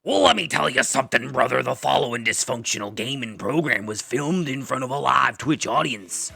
Well, let me tell you something, brother. The following dysfunctional gaming program was filmed in front of a live Twitch audience.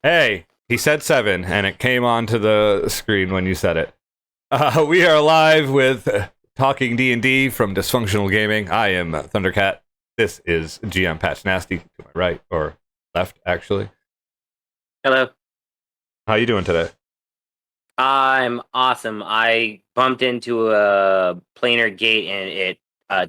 Hey, he said 7, and it came onto the screen when you said it. We are live with Talking D&D from Dysfunctional Gaming. I am Thundercat. This is GM Patch Nasty to my right, or left, actually. Hello. How you doing today? I'm awesome. I bumped into a planar gate and it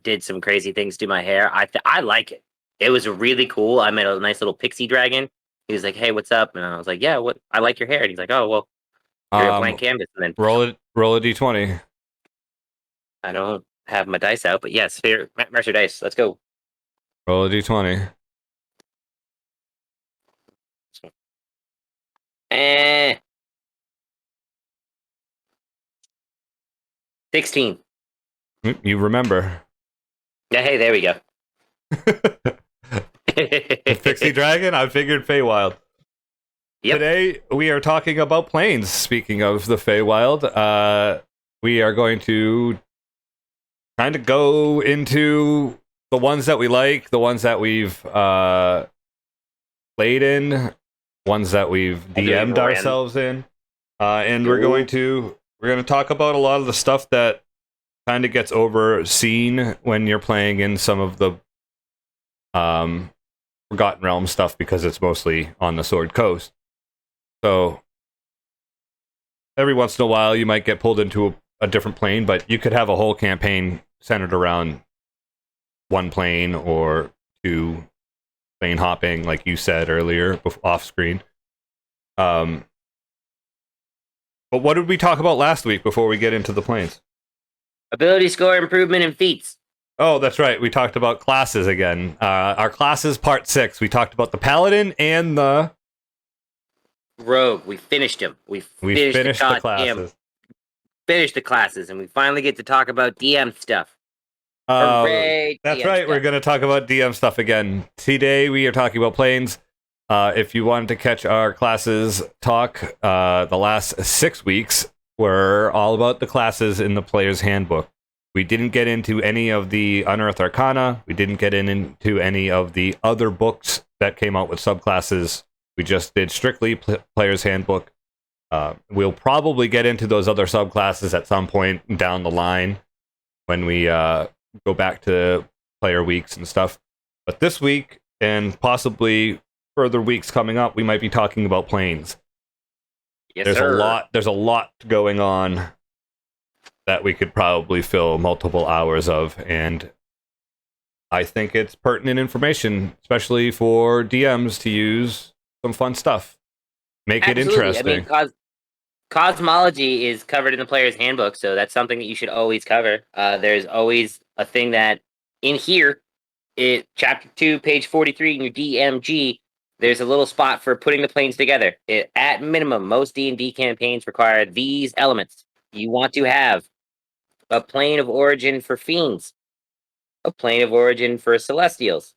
did some crazy things to my hair. I like it. It was really cool. I met a nice little pixie dragon. He was like, "Hey, what's up?" And I was like, "Yeah, what? I like your hair." And he's like, "Oh, well, you're a blank canvas." And then roll a d20. I don't have my dice out, but yes, here, Mercer dice. Let's go. Roll a d20. Eh. 16. You remember. Yeah, hey, there we go. The Pixie Dragon? I figured Feywild. Yep. Today, we are talking about planes. Speaking of the Feywild, we are going to kind of go into the ones that we like, the ones that we've played in, ones that we've DM'd ourselves in, and we're going to talk about a lot of the stuff that kind of gets overseen when you're playing in some of the Forgotten Realms stuff, because it's mostly on the Sword Coast. So every once in a while you might get pulled into a different plane, but you could have a whole campaign centered around one plane or two plane hopping, like you said earlier off screen. But what did we talk about last week before we get into the planes? Ability score improvement and feats. Oh, that's right. We talked about classes again. Our classes, part 6. We talked about the Paladin and the Rogue. We finished them. We finished the classes. Finished the classes, and we finally get to talk about DM stuff. That's DM right. stuff. We're going to talk about DM stuff again. Today we are talking about planes. If you wanted to catch our classes talk, the last 6 weeks were all about the classes in the Player's Handbook. We didn't get into any of the Unearthed Arcana. We didn't get into any of the other books that came out with subclasses. We just did strictly Player's Handbook. We'll probably get into those other subclasses at some point down the line when we go back to player weeks and stuff. But this week, and possibly further weeks coming up, we might be talking about planes. Yes, There's sir. a lot going on that we could probably fill multiple hours of, and I think it's pertinent information, especially for DMs, to use some fun stuff. Make it interesting. I mean, cosmology is covered in the Player's Handbook, so that's something that you should always cover. There's always a thing that in here, chapter 2, page 43 in your DMG, there's a little spot for putting the planes together. At minimum, most D&D campaigns require these elements. You want to have a plane of origin for fiends, a plane of origin for celestials,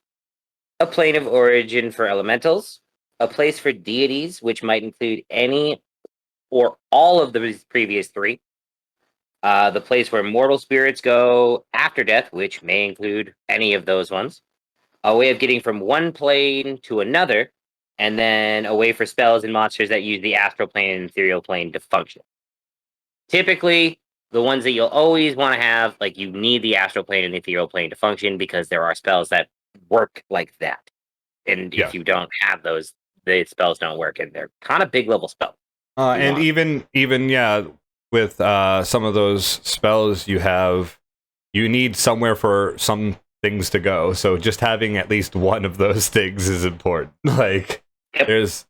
a plane of origin for elementals, a place for deities, which might include any or all of the previous 3, the place where mortal spirits go after death, which may include any of those ones, a way of getting from one plane to another, and then a way for spells and monsters that use the Astral Plane and Ethereal Plane to function. Typically, the ones that you'll always want to have, like, you need the Astral Plane and the Ethereal Plane to function, because there are spells that work like that. And if you don't have those, the spells don't work, and they're kind of big level spells. And even with some of those spells you need somewhere for some things to go. So just having at least one of those things is important. Like, there's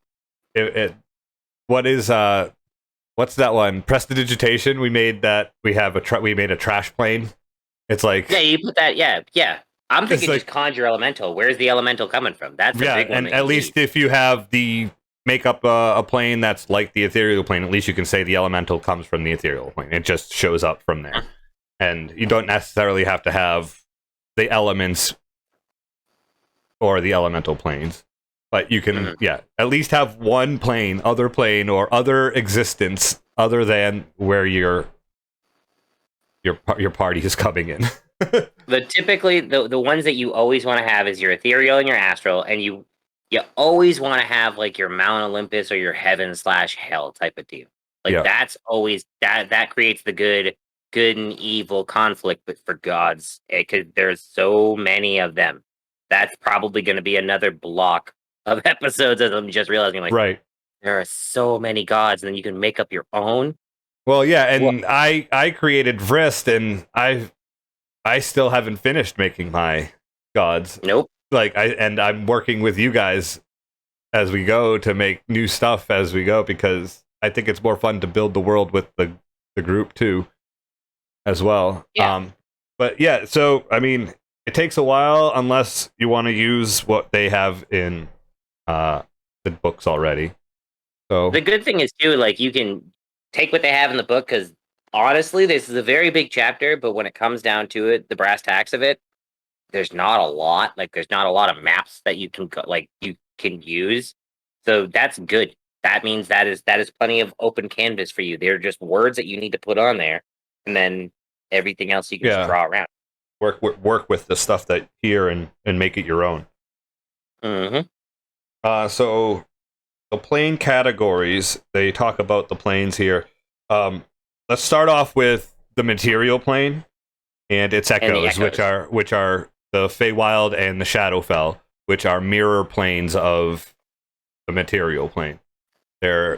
what's that one? Prestidigitation. We made that. We made a trash plane. It's like, yeah, you put that. Yeah. I'm thinking just conjure elemental. Where's the elemental coming from? That's the big one. And at least if you have the make up a plane that's like the ethereal plane, at least you can say the elemental comes from the ethereal plane. It just shows up from there. And you don't necessarily have to have the elements or the elemental planes. But you can, at least have one plane, or other existence other than where your party is coming in. Typically the ones that you always want to have is your ethereal and your astral, and you always want to have like your Mount Olympus or your heaven/hell type of deal. Like that's always that creates the good and evil conflict, but for gods, because there's so many of them. That's probably going to be another block of episodes, as I'm just realizing, like, right, there are so many gods, and then you can make up your own. Well, yeah, and I created Vrist, and I still haven't finished making my gods. Nope. Like I'm working with you guys as we go to make new stuff as we go, because I think it's more fun to build the world with the group too, as well. Yeah. But yeah, so I mean, it takes a while unless you want to use what they have in the books already. So the good thing is too, like, you can take what they have in the book, because honestly, this is a very big chapter, but when it comes down to it, the brass tacks of it, there's not a lot. Like, there's not a lot of maps that you can use. So that's good. That means that is plenty of open canvas for you. They're just words that you need to put on there, and then everything else you can just draw around. Work with the stuff that here and make it your own. So the plane categories, they talk about the planes here. Let's start off with the material plane and its echoes, which are the Feywild and the Shadowfell, which are mirror planes of the material plane. They're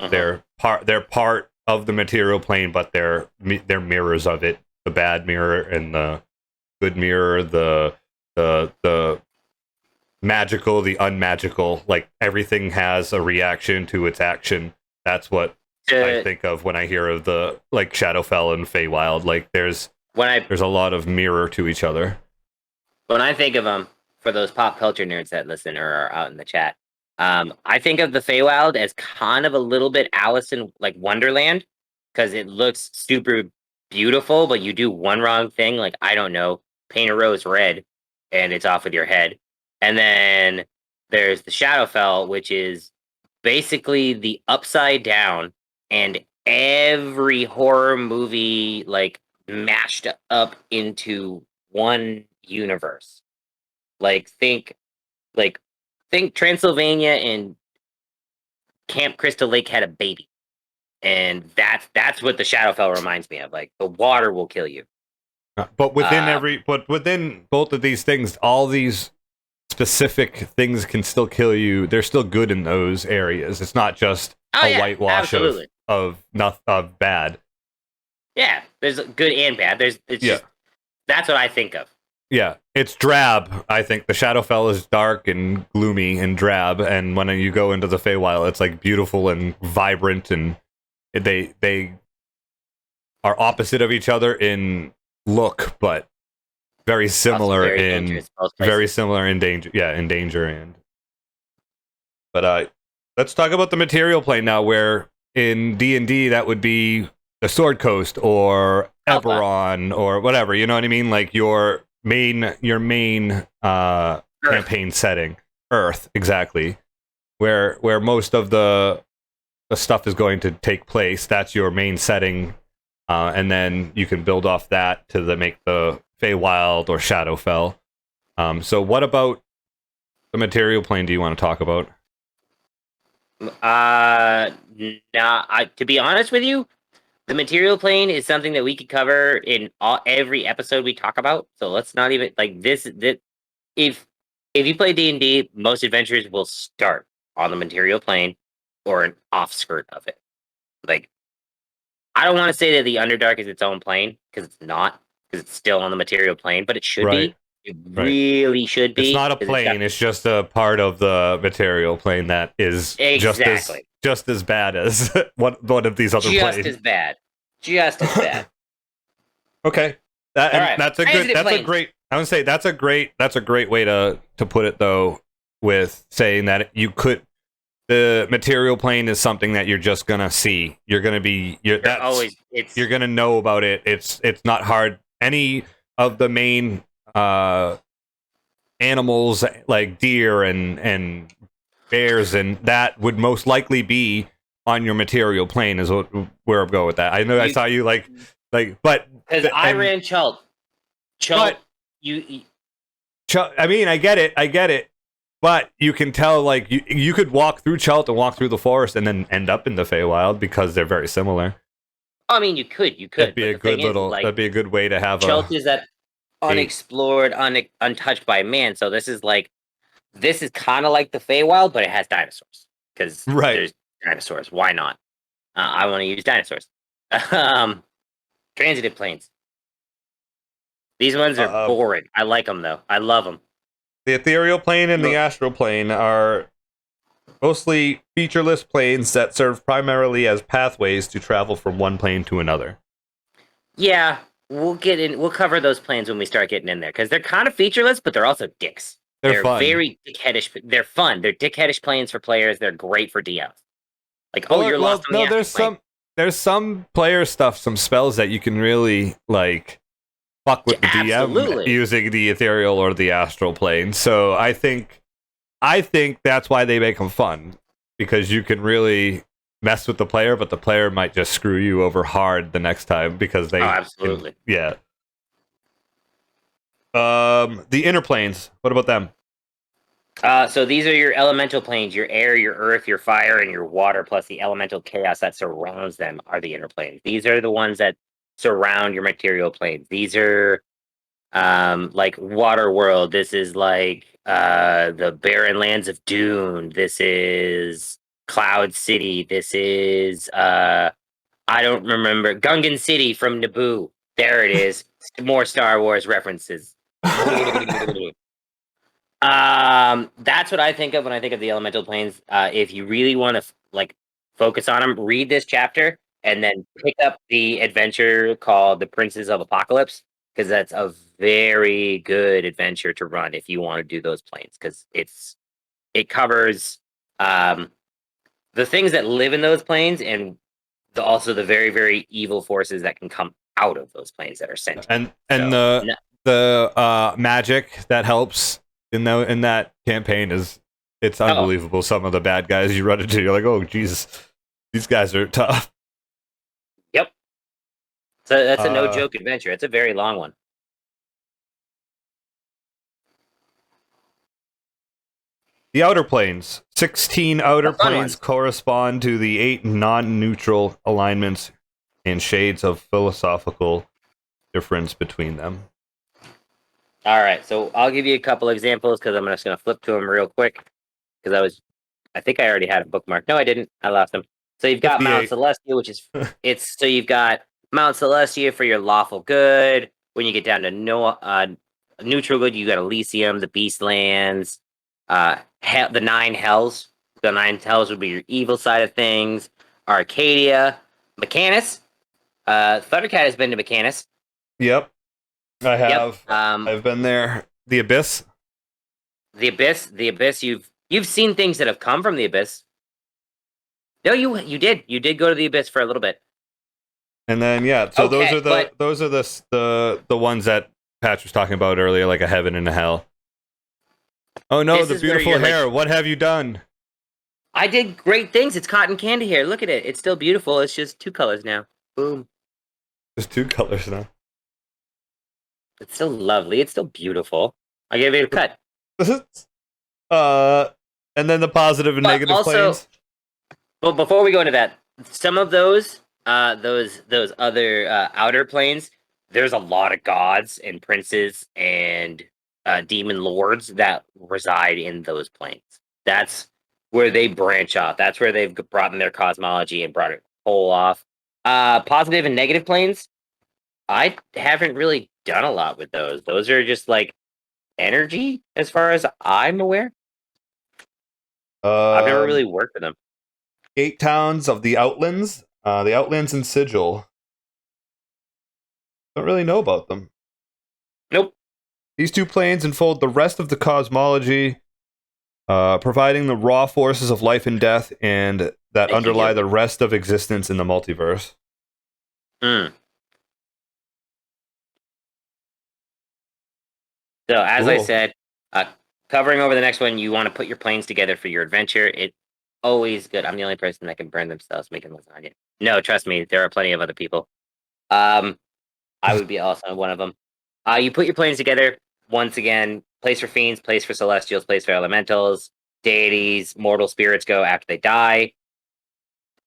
part of the material plane, but they're mirrors of it. The bad mirror and the good mirror, the magical, the unmagical. Like, everything has a reaction to its action. That's what I think of when I hear of the, like, Shadowfell and Feywild. Like, there's a lot of mirror to each other. When I think of them, for those pop culture nerds that listen or are out in the chat, I think of the Feywild as kind of a little bit Alice in, like, Wonderland, because it looks super beautiful, but you do one wrong thing, like, I don't know, paint a rose red, and it's off with your head. And then there's the Shadowfell, which is basically the Upside Down, and every horror movie, like, mashed up into one universe. Like, think Transylvania and Camp Crystal Lake had a baby, and that's what the Shadowfell reminds me of. Like, the water will kill you. But within both of these things, all these specific things can still kill you. They're still good in those areas. It's not just whitewash of bad. Yeah, there's good and bad. That's what I think of. Yeah, it's drab. I think the Shadowfell is dark and gloomy and drab, and when you go into the Feywild, it's like beautiful and vibrant, and they are opposite of each other in look, but very similar in danger. Yeah, in danger and. But let's talk about the material plane now, where in D&D that would be the Sword Coast or Eberron or whatever. You know what I mean? Like your main campaign setting, Earth, exactly, where most of the stuff is going to take place. That's your main setting, and then you can build off that to make the Feywild or Shadowfell. So what about the material plane do you want to talk about? To be honest with you, the material plane is something that we could cover in every episode we talk about. So let's not even, like, this. If you play D&D, most adventures will start on the material plane or an off skirt of it. Like, I don't want to say that the Underdark is its own plane, because it's not, because it's still on the material plane, but it should be. It really should be. It's not a plane. It's just a part of the material plane that is just as bad as one of these other planes. Just as bad. Okay, that's a great. I would say that's a great way to put it, though, with saying that you could. the material plane is something that you're just gonna see. You're gonna be you're gonna know about it. It's not hard. Any of the main animals like deer and bears and that would most likely be on your material plane is where I'm going with that. I know I saw you like but because I ran Chult. But I mean, I get it. But you can tell, like, you could walk through Chult and walk through the forest and then end up in the Feywild because they're very similar. I mean, you could. That'd be a good that'd be a good way to have Chult is that unexplored, untouched by man. So this is kind of like the Feywild, but it has dinosaurs. Because there's dinosaurs. Why not? I want to use dinosaurs. Transitive planes. These ones are boring. I like them, though. I love them. The Ethereal Plane and the Astral Plane are mostly featureless planes that serve primarily as pathways to travel from one plane to another. Yeah, we'll cover those planes when we start getting in there, because they're kind of featureless, but they're also dicks. They're fun. Very dickheadish. They're fun. They're dickheadish planes for players. They're great for DMs. Like, you're lost on the Astral Plane. There's some player stuff, some spells that you can really, like, fuck with the DM using the ethereal or the astral plane. So I think that's why they make them fun, because you can really mess with the player, but the player might just screw you over hard the next time because they absolutely. Yeah. The inner planes, what about them? So these are your elemental planes, your air, your earth, your fire, and your water, plus the elemental chaos that surrounds them are the inner planes. These are the ones that surround your material planes. These are like Water World. This is like the barren lands of Dune. This is Cloud City. This is I don't remember, Gungan City from Naboo. There it is. More Star Wars references. That's what I think of when I think of the elemental planes. If you really want to focus on them, read this chapter and then pick up the adventure called The Princes of Apocalypse, because that's a very good adventure to run if you want to do those planes, because it covers the things that live in those planes and also the very, very evil forces that can come out of those planes that are sent. And the magic that helps in that campaign it's unbelievable. Some of the bad guys you run into, you're like, oh Jesus, these guys are tough. Yep. So that's a no joke adventure. It's a very long one. The outer planes. 16 outer planes correspond to the 8 non-neutral alignments and shades of philosophical difference between them. All right, so I'll give you a couple examples because I'm just going to flip to them real quick, because I think I already had a bookmark. No, I didn't. I lost them. So you've got Mount Celestia, which is so you've got Mount Celestia for your lawful good. When you get down to neutral good, you got Elysium, the Beastlands, the 9 Hells. The 9 Hells would be your evil side of things. Arcadia, Mechanus. Thundercat has been to Mechanus. Yep, I have. Yep. I've been there. The Abyss. The Abyss. You've seen things that have come from the Abyss. No, you did. You did go to the Abyss for a little bit. And then those are the ones that Patch was talking about earlier, like a heaven and a hell. Oh no, the beautiful hair. What have you done? I did great things. It's cotton candy hair. Look at it. It's still beautiful. It's just 2 colors now. Boom. Just 2 colors now. It's still lovely. It's still beautiful. I gave it a cut. And then the positive and negative planes. Well, before we go into that, some of those other outer planes, there's a lot of gods and princes and demon lords that reside in those planes. That's where they branch off. That's where they've brought in their cosmology and brought it whole off. Positive and negative planes, I haven't really done a lot with those. Those are just like energy, as far as I'm aware. I've never really worked with them. 8 towns of the Outlands. The Outlands and Sigil. Don't really know about them. Nope. These 2 planes enfold the rest of the cosmology Providing the raw forces of life and death and that underlie the rest of existence in the multiverse. So as I said, covering over the next one, you want to put your planes together for your adventure. It's always good. I'm the only person that can burn themselves making lasagna. No, trust me, there are plenty of other people. I would be also one of them. You put your planes together. Once again, place for fiends, place for celestials, place for elementals, deities, mortal spirits go after they die.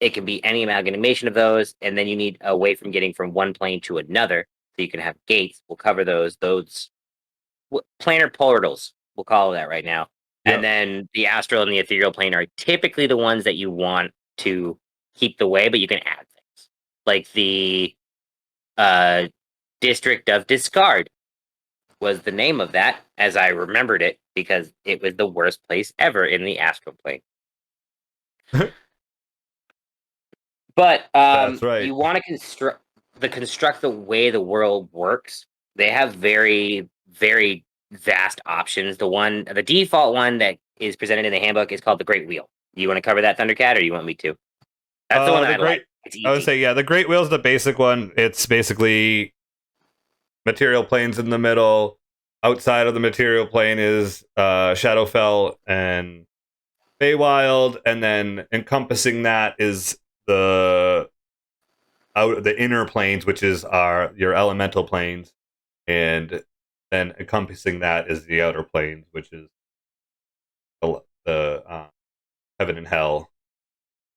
It can be any amalgamation of those, and then you need a way from getting from one plane to another, so you can have gates. We'll cover those planar portals. We'll call it that right now. Yep. And then the astral and the ethereal plane are typically the ones that you want to keep the way, but you can add things like the District of Discard was the name of that, as I remembered it, because it was the worst place ever in the astral plane. But That's right. you want to construct the way the world works. They have very, very vast options. The default one that is presented in the handbook is called the Great Wheel. You want to cover that, Thundercat, or you want me to? That's the one that I like. It's easy. I would say, yeah, the Great Wheel is the basic one. It's basically material planes in the middle. Outside of the material plane is Shadowfell and Feywild, and then encompassing that is the inner planes, which is your elemental planes, and then encompassing that is the outer planes, which is the heaven and hell,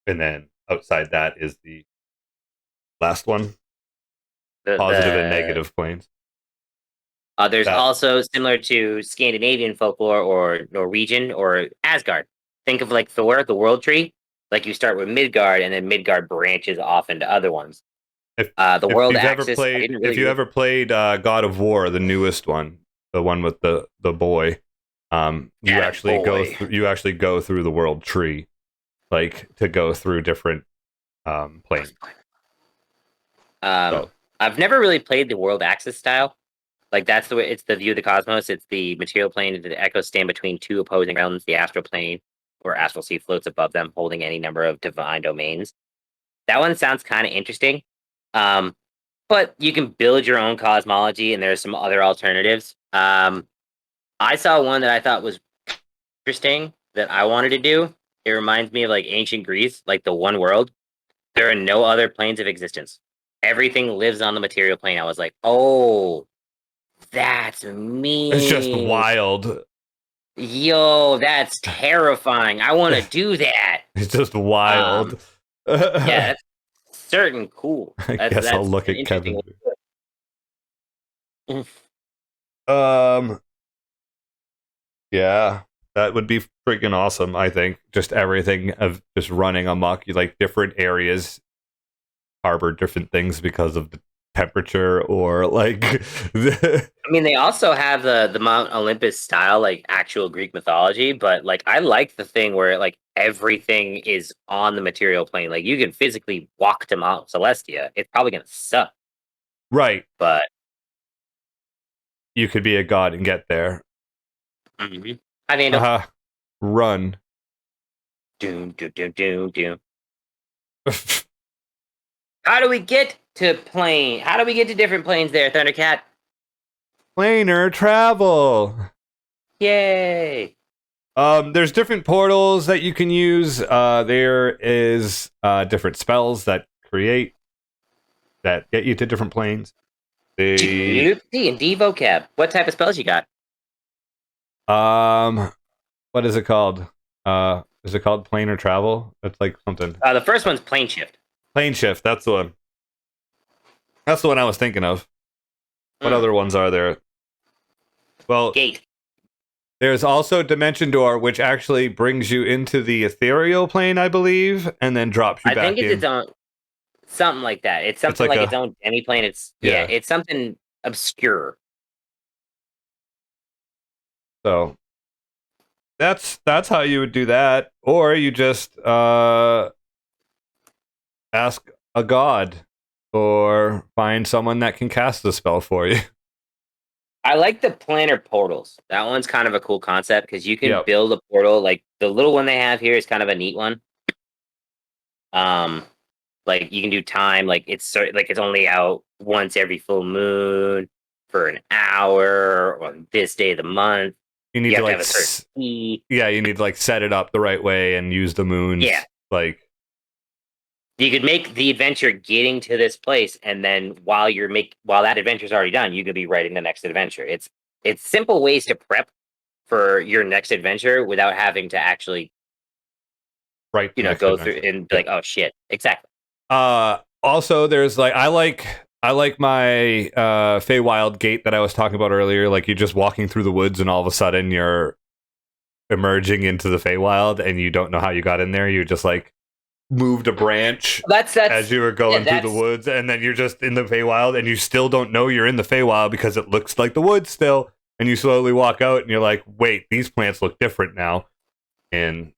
and then outside that is the last one, positive and negative planes. There's also, similar to Scandinavian folklore or Norwegian or Asgard, think of like Thor, the world tree. Like you start with Midgard, and then Midgard branches off into other ones. If you ever played God of War, the newest one, the one you actually go through the world tree, like to go through different planes. I've never really played the world axis style. Like that's the way it's the view of the cosmos. It's the material plane and the echoes stand between two opposing realms, the astral plane, where astral sea floats above them, holding any number of divine domains. That one sounds kind of interesting. But you can build your own cosmology, and there's some other alternatives. I saw one that I thought was interesting that I wanted to do. It reminds me of like ancient Greece, like the one world. There are no other planes of existence. Everything lives on the material plane. I was like, oh, that's mean. It's just wild. Yo, that's terrifying. I want to do that. It's just wild. Yeah, that's certain cool. I guess I'll look at Kevin. Yeah, that would be freaking awesome. I think just everything of just running amok. You like different areas harbor different things because of the temperature, or like I mean, they also have the Mount Olympus style, like actual Greek mythology, but like I like the thing where like everything is on the material plane. Like you can physically walk to Mount Celestia. It's probably gonna suck, right? But you could be a god and get there. Mm-hmm. I mean, run. Doom. How do we get to plane? How do we get to different planes there, Thundercat? Planar travel. Yay! There's different portals that you can use. There is different spells that get you to different planes. D&D vocab. What type of spells you got? What is it called? Is it called planar travel? It's like something. The first one's plane shift. Plane shift. That's the one. That's the one I was thinking of. What other ones are there? Well, gate. There's also Dimension Door, which actually brings you into the Ethereal Plane, I believe, and then drops you back in. I think it's its own, something like that. It's something like its own demi-plane. It's something obscure. So that's how you would do that, or you just ask a god, or find someone that can cast the spell for you. I like the planner portals. That one's kind of a cool concept because you can Yep. build a portal. Like the little one they have here is kind of a neat one. Like you can do time. Like it's only out once every full moon for an hour or this day of the month. You need You to have to like have a certain key. yeah, you need to like set it up the right way and use the moons. Yeah. Like You could make the adventure getting to this place, and then while that adventure's already done, you could be writing the next adventure. It's simple ways to prep for your next adventure without having to actually right. go through and be like, oh shit, exactly. Also there's like I like my Feywild gate that I was talking about earlier. Like you're just walking through the woods and all of a sudden you're emerging into the Feywild and you don't know how you got in there. You just like moved a branch That's as you were going through the woods, and then you're just in the Feywild and you still don't know you're in the Feywild because it looks like the woods still. And you slowly walk out and you're like, wait, these plants look different now. And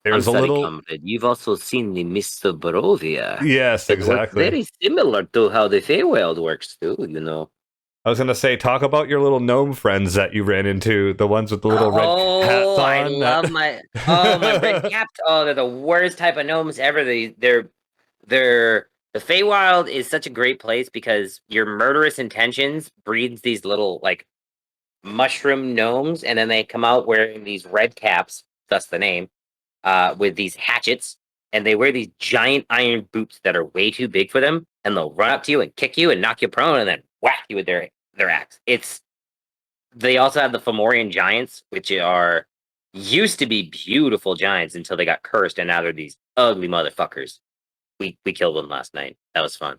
there's a little... Comrade. You've also seen the mist of Berovia. Yes, exactly. Very similar to how the Feywild works too, I was gonna say, talk about your little gnome friends that you ran into, the ones with the little red hats on. I love my red caps. Oh, they're the worst type of gnomes ever. The Feywild is such a great place because your murderous intentions breeds these little like mushroom gnomes, and then they come out wearing these red caps, thus the name, with these hatchets, and they wear these giant iron boots that are way too big for them, and they'll run up to you and kick you and knock you prone and then whack you with their axe. They also have the Fomorian giants, which used to be beautiful giants until they got cursed, and now they're these ugly motherfuckers. We killed them last night. That was fun.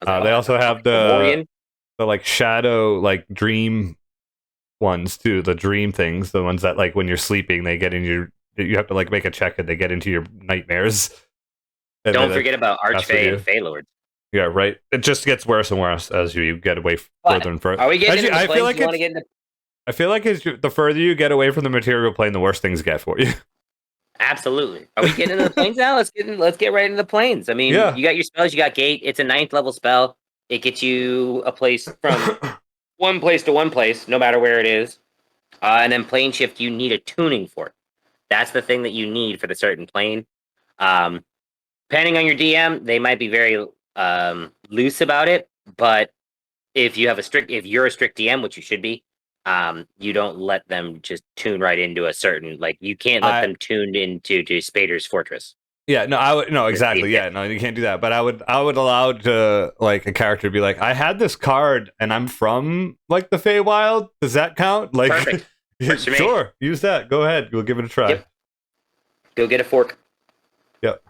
They also have the like shadow, like dream ones too. The dream things, the ones that like when you're sleeping, they get in your. You have to like make a check and they get into your nightmares. Don't forget about Archfey and Feylords. Yeah, right. It just gets worse and worse as you get away further and further. Are we getting into the planes? I feel like the further you get away from the material plane, the worse things get for you. Absolutely. Are we getting into the planes now? Let's get right into the planes. I mean, You got your spells. You got Gate. It's a 9th level spell. It gets you a place from one place to one place, no matter where it is. And then plane shift, you need a tuning fork. That's the thing that you need for the certain plane. Depending on your DM, they might be very loose about it, but if you're a strict DM, which you should be, you don't let them just tune right into a certain, like you can't let them tune into Spader's Fortress. Yeah, no, exactly. Yeah, no, you can't do that. But I would allow to like a character to be like, I had this card and I'm from like the Feywild. Does that count? Like, perfect. Sure, use that. Go ahead. We'll give it a try. Yep. Go get a fork. Yep.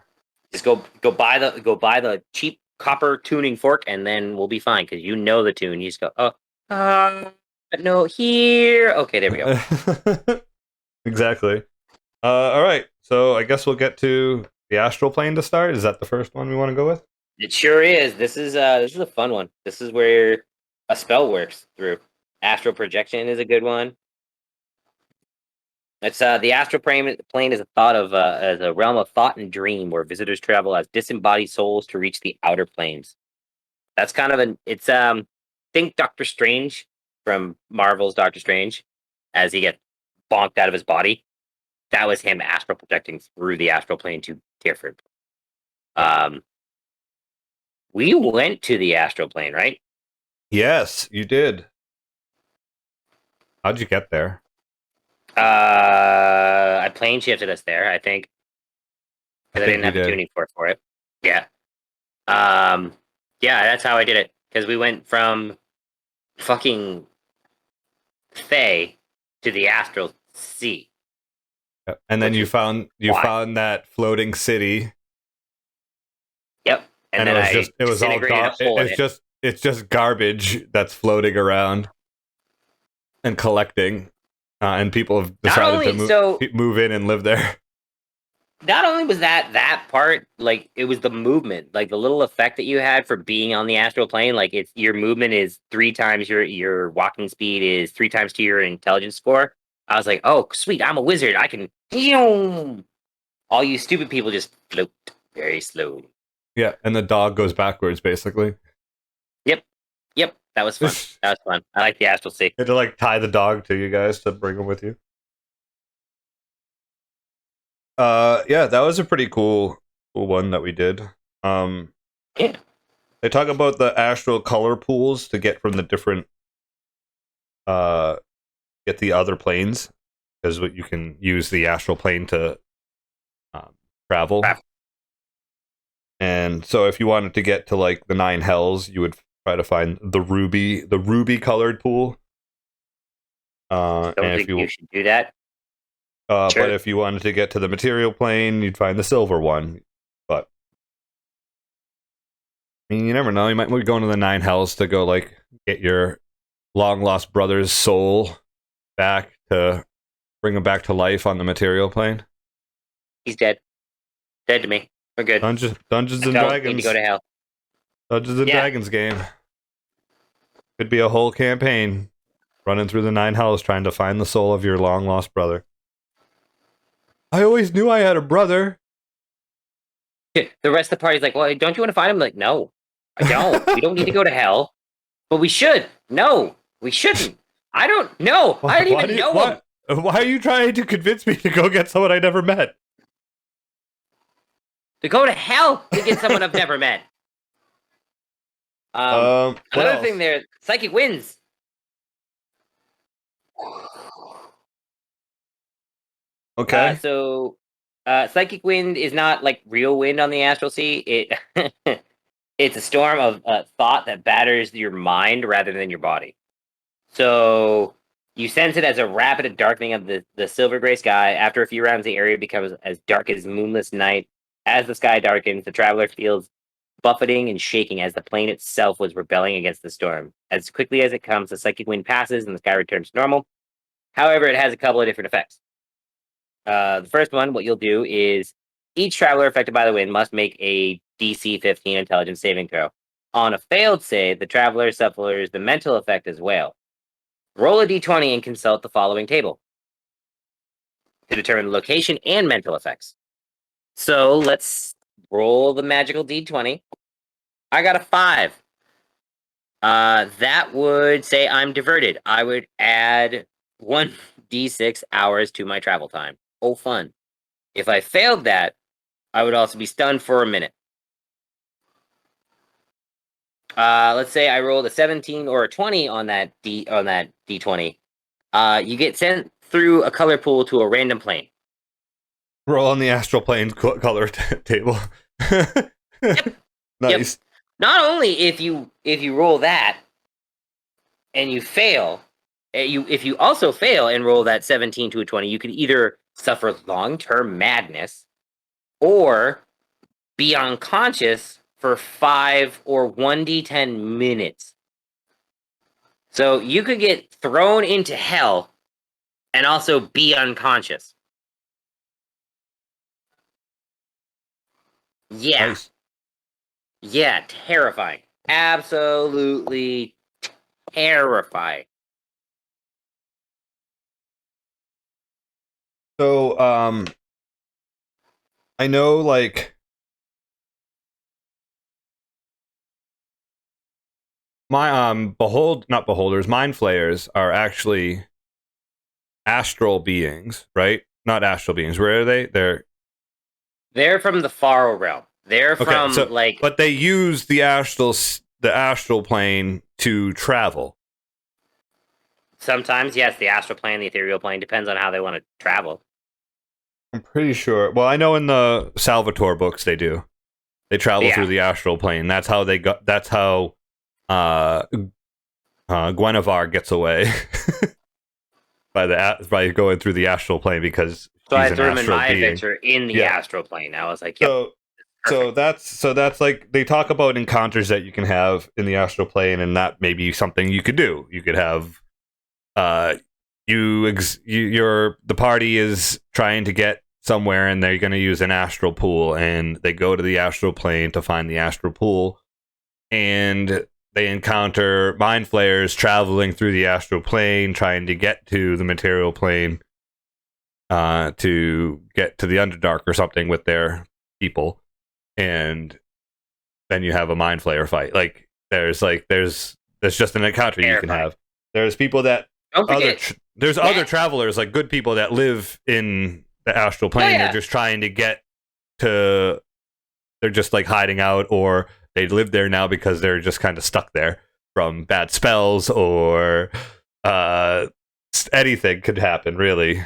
Just go buy the cheap copper tuning fork, and then we'll be fine because you know the tune. You just go, no, here. Okay, there we go. Exactly. All right. So I guess we'll get to the Astral Plane to start. Is that the first one we want to go with? It sure is. This is a fun one. This is where a spell works through. Astral projection is a good one. It's the Astral Plane is a thought of as a realm of thought and dream where visitors travel as disembodied souls to reach the outer planes. That's kind of think Doctor Strange from Marvel's Doctor Strange, as he gets bonked out of his body. That was him astral projecting through the astral plane to different. We went to the astral plane, right? Yes, you did. How'd you get there? I plane shifted us there, I think. Because I didn't have the tuning fork for it. Yeah. Yeah, that's how I did it. Because we went from fucking Fey to the astral sea. And then you found that floating city. Yep. And then it's just garbage that's floating around and collecting. And people have decided to move in and live there. Not only was that part, like, it was the movement, like the little effect that you had for being on the astral plane. Like, it's your movement is 3 times your walking speed is 3 times to your intelligence score. I was like, oh, sweet, I'm a wizard. I can. All you stupid people just float very slowly. Yeah, and the dog goes backwards, basically. Yep. That was fun. That was fun. I like the Astral Sea. You had to like tie the dog to you guys to bring him with you. Yeah, that was a pretty cool one that we did. Yeah. They talk about the astral color pools to get from the different get the other planes, because you can use the astral plane to travel. And so if you wanted to get to like the 9 hells, you would try to find the ruby colored pool. Don't think you should do that. Sure. But if you wanted to get to the material plane, you'd find the silver one. But I mean, you never know. You might be going to the 9 hells to go like get your long lost brother's soul back to bring him back to life on the material plane. He's dead. Dead to me. We're good. Dungeons and Dragons. Need to go to hell. Dungeons and Dragons game. Could be a whole campaign running through the 9 hells trying to find the soul of your long lost brother. I always knew I had a brother. The rest of the party's like, well, don't you want to find him? I'm like, no, I don't. We don't need to go to hell. But we should. No, we shouldn't. I don't know. I don't even know him. Why are you trying to convince me to go get someone I never met? To go to hell to get someone I've never met. Another thing there, psychic winds. Okay. Psychic wind is not like real wind on the Astral Sea. It's a storm of thought that batters your mind rather than your body. So you sense it as a rapid darkening of the silver gray sky. After a few rounds, the area becomes as dark as moonless night. As the sky darkens, the traveler feels buffeting and shaking as the plane itself was rebelling against the storm. As quickly as it comes, the psychic wind passes and the sky returns to normal. However, it has a couple of different effects. The first one, what you'll do is each traveler affected by the wind must make a DC 15 intelligence saving throw. On a failed save, the traveler suffers the mental effect as well. Roll a d20 and consult the following table to determine the location and mental effects. So let's roll the magical d20. I got a 5. That would say I'm diverted. I would add 1d6 hours to my travel time. Oh, fun. If I failed that, I would also be stunned for a minute. Let's say I rolled a 17 or a 20 on that d20. You get sent through a color pool to a random plane. Roll on the Astral Plane color table. Yep. Nice. Yep. Not only if you roll that and you fail, if you also fail and roll that 17 to a 20, you could either suffer long-term madness or be unconscious for 5 or 1d10 minutes. So you could get thrown into hell and also be unconscious. Yeah. Nice. Yeah, terrifying. Absolutely terrifying. So, I know, like, my not beholders, mind flayers are actually astral beings, right? Not astral beings. Where are they? They're from the far realm. They're from but they use the astral plane to travel. Sometimes, yes, the astral plane, the ethereal plane, depends on how they want to travel. I'm pretty sure. Well, I know in the Salvatore books they do. They travel through the astral plane. That's how they got. That's how Guinevere gets away by going through the astral plane because so she's I threw an him in astral my being. adventure in the astral plane. I was like, yep, so that's like they talk about encounters that you can have in the astral plane, and that may be something you could do. You could have the party is trying to get somewhere and they're going to use an astral pool, and they go to the astral plane to find the astral pool, and they encounter mind flayers traveling through the astral plane trying to get to the material plane to get to the Underdark or something with their people, and then you have a mind flayer fight. There's It's just an encounter you can Terrifying. have. There's people that Don't forget. other travelers, like good people that live in the astral plane. yeah. They're just trying to get to. They're just like hiding out, or they live there now because they're just kind of stuck there from bad spells or anything could happen. Really,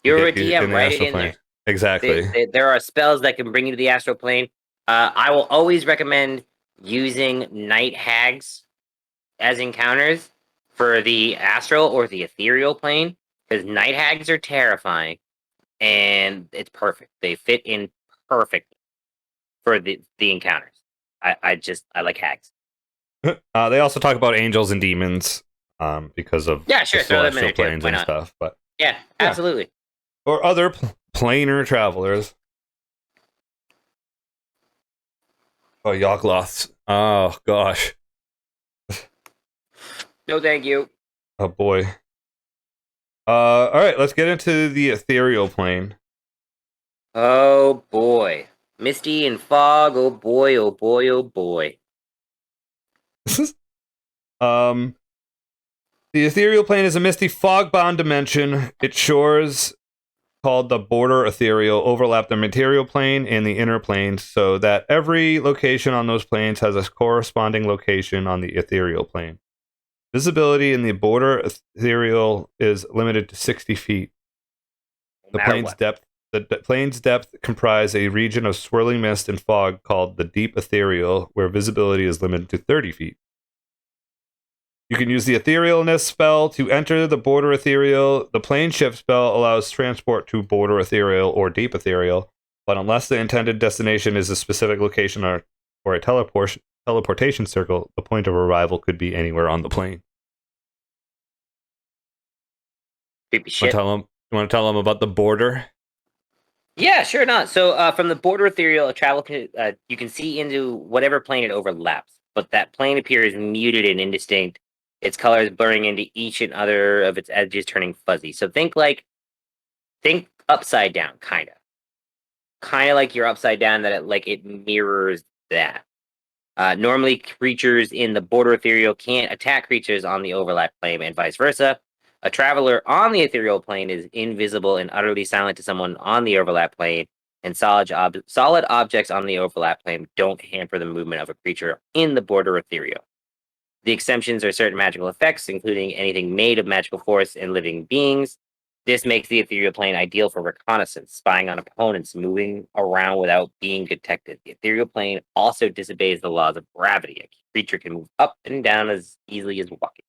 You're a get you in DM, the write it astral in plane. there. Exactly. There are spells that can bring you to the astral plane. I will always recommend using night hags as encounters for the astral or the ethereal plane, because night hags are terrifying, and it's perfect. They fit in perfect for the encounters. I like hags. They also talk about angels and demons, because of Yeah, sure, the throw them in celestial there too. planes Why and not? stuff. But Yeah, absolutely. or other planar travelers. Oh, Yogloths. Oh gosh. No, thank you. Oh boy. All right, let's get into the ethereal plane. Oh boy, misty and fog. Oh boy. Oh boy. Oh boy. um, the ethereal plane is a misty fog-bound dimension. Its shores, called the border ethereal, overlap the material plane and the inner plane, so that every location on those planes has a corresponding location on the ethereal plane. Visibility in the border ethereal is limited to 60 feet. No matter what. The plane's depth comprise a region of swirling mist and fog called the deep ethereal, where visibility is limited to 30 feet. You can use the etherealness spell to enter the border ethereal. The plane shift spell allows transport to border ethereal or deep ethereal, but unless the intended destination is a specific location or a teleportation circle, the point of arrival could be anywhere on the plane. Creepy shit. You want to tell them about the border? Yeah, sure not. So from the border ethereal, you can see into whatever plane it overlaps, but that plane appears muted and indistinct. Its colors blurring into each and other of its edges, turning fuzzy. So think upside down, kind of like you're upside down. That it mirrors that. Normally, creatures in the border ethereal can't attack creatures on the overlap plane, and vice versa. A traveler on the ethereal plane is invisible and utterly silent to someone on the overlap plane, and solid objects on the overlap plane don't hamper the movement of a creature in the border ethereal. The exceptions are certain magical effects, including anything made of magical force and living beings. This makes the ethereal plane ideal for reconnaissance, spying on opponents, moving around without being detected. The ethereal plane also disobeys the laws of gravity. A creature can move up and down as easily as walking.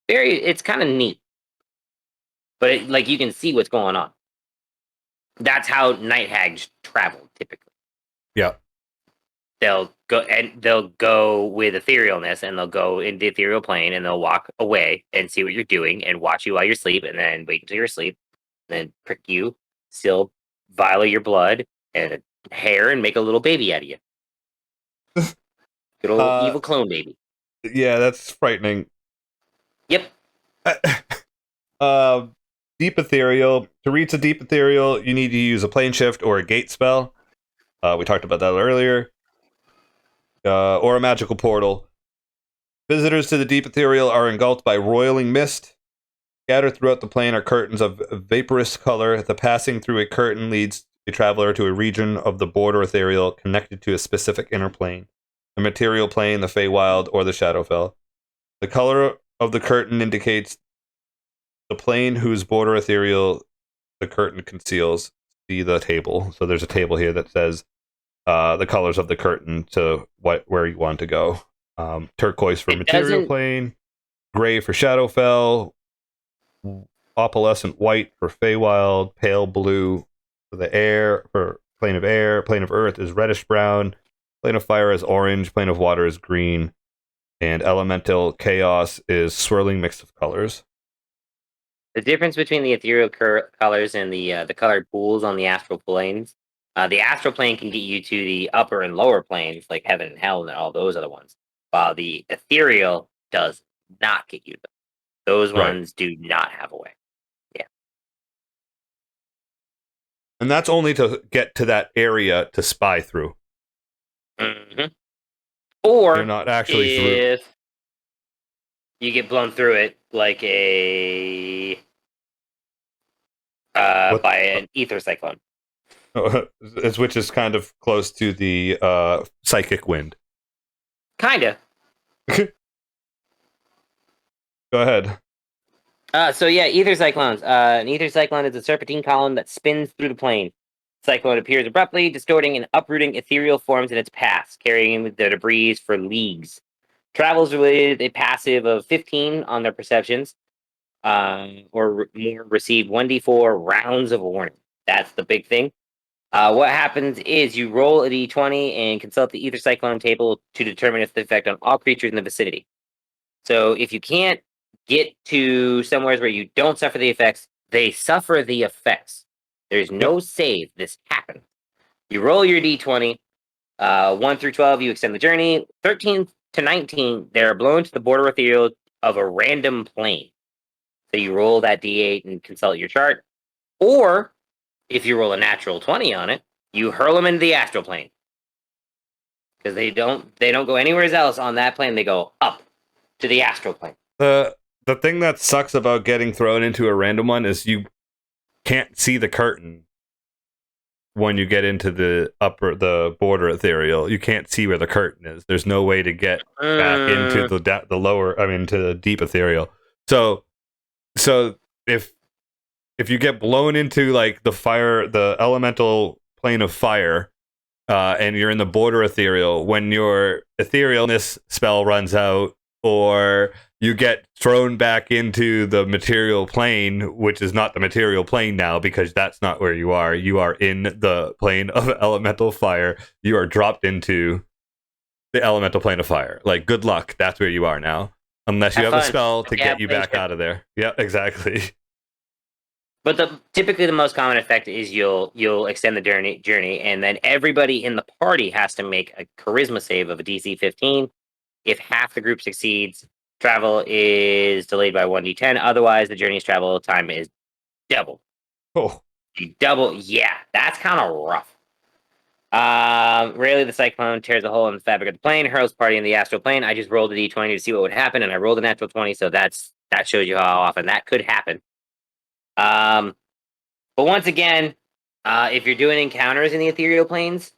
It's kind of neat, but you can see what's going on. That's how night hags travel typically. Yeah. They'll go with etherealness, and they'll go in the ethereal plane, and they'll walk away and see what you're doing and watch you while you're asleep, and then wait until you're asleep, then prick you, still violate your blood and hair, and make a little baby out of you. Good old evil clone baby. Yeah, that's frightening. Yep. Deep ethereal. To reach a deep ethereal, you need to use a plane shift or a gate spell. We talked about that earlier. Or a magical portal. Visitors to the deep ethereal are engulfed by roiling mist. Scattered throughout the plane are curtains of vaporous color. The passing through a curtain leads a traveler to a region of the border ethereal connected to a specific inner plane, the material plane, the Feywild, or the Shadowfell. The color of the curtain indicates the plane whose border ethereal the curtain conceals. See the table. So there's a table here that says the colors of the curtain to where you want to go. Turquoise for material plane, gray for Shadowfell, opalescent white for Feywild, pale blue for the air, for plane of air, plane of earth is reddish brown, plane of fire is orange, plane of water is green, and elemental chaos is swirling mix of colors. The difference between the ethereal colors and the colored pools on the astral planes. The astral plane can get you to the upper and lower planes, like heaven and hell and all those other ones, while the ethereal does not get you them. Those ones do not have a way. Yeah. And that's only to get to that area to spy through. Mm-hmm. Or you're not actually if you get blown through it like a What? by an ether cyclone. Which is kind of close to the psychic wind. Kinda. Go ahead. So yeah, ether cyclones. An ether cyclone is a serpentine column that spins through the plane. Cyclone appears abruptly, distorting and uprooting ethereal forms in its path, carrying the debris for leagues. Travels with a passive of 15 on their perceptions, or more receive 1d4 rounds of warning. That's the big thing. What happens is you roll a d20 and consult the ether cyclone table to determine its effect on all creatures in the vicinity. So if you can't get to somewhere where you don't suffer the effects, they suffer the effects. There's no save. This happens. You roll your d20. 1 through 12, you extend the journey. 13 to 19, they're blown to the border ethereal of a random plane. So you roll that d8 and consult your chart. Or if you roll a natural 20 on it, you hurl them into the astral plane. Because they don't go anywhere else on that plane. They go up to the astral plane. The thing that sucks about getting thrown into a random one is you can't see the curtain when you get into the border ethereal. You can't see where the curtain is. There's no way to get back into the lower. I mean, to the deep ethereal. So if you get blown into like the elemental plane of fire, and you're in the border ethereal, when your etherealness spell runs out, or you get thrown back into the material plane, which is not the material plane now because that's not where you are. You are in the plane of elemental fire. You are dropped into the elemental plane of fire. Like, good luck. That's where you are now. Unless you have a spell to get you back out of there. Yeah, exactly. But typically the most common effect is you'll extend the journey, and then everybody in the party has to make a charisma save of a DC 15. If half the group succeeds, travel is delayed by 1d10. Otherwise, the journey's travel time is double. Oh. Double, yeah. That's kind of rough. Rarely the cyclone tears a hole in the fabric of the plane, hurls party in the astral plane. I just rolled a d20 to see what would happen, and I rolled a natural 20, so that shows you how often that could happen. But once again, if you're doing encounters in the ethereal planes,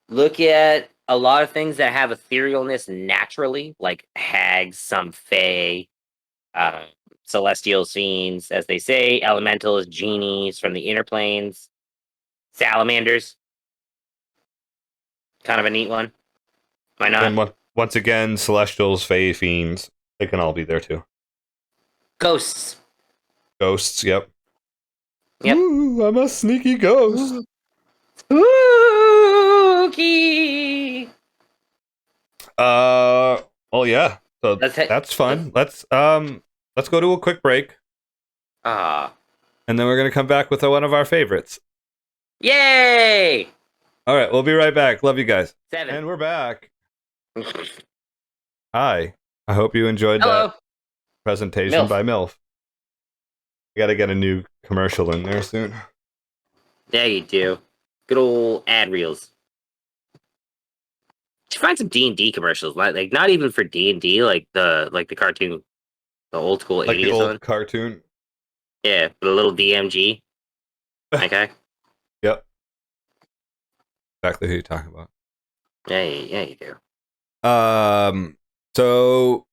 look at a lot of things that have etherealness naturally, like hags, some fae, celestial scenes, as they say, elementals, genies from the inner planes, salamanders. Kind of a neat one. Why not? And once again, celestials, fae, fiends, they can all be there too. Ghosts. Ghosts, yep. Yep. Ooh, I'm a sneaky ghost. Spooky. Well, yeah. So that's fun. Let's go to a quick break. And then we're gonna come back with one of our favorites. Yay! All right, we'll be right back. Love you guys. 7. And we're back. Hi. I hope you enjoyed that presentation by MILF. I gotta get a new commercial in there soon. Yeah, you do. Good old ad reels. You find some D&D commercials, like not even for D&D, like the cartoon, the old school 80s like the old one. cartoon. Yeah, the little DMG. Okay. Yep. Exactly who you're talking about. Yeah, you do. So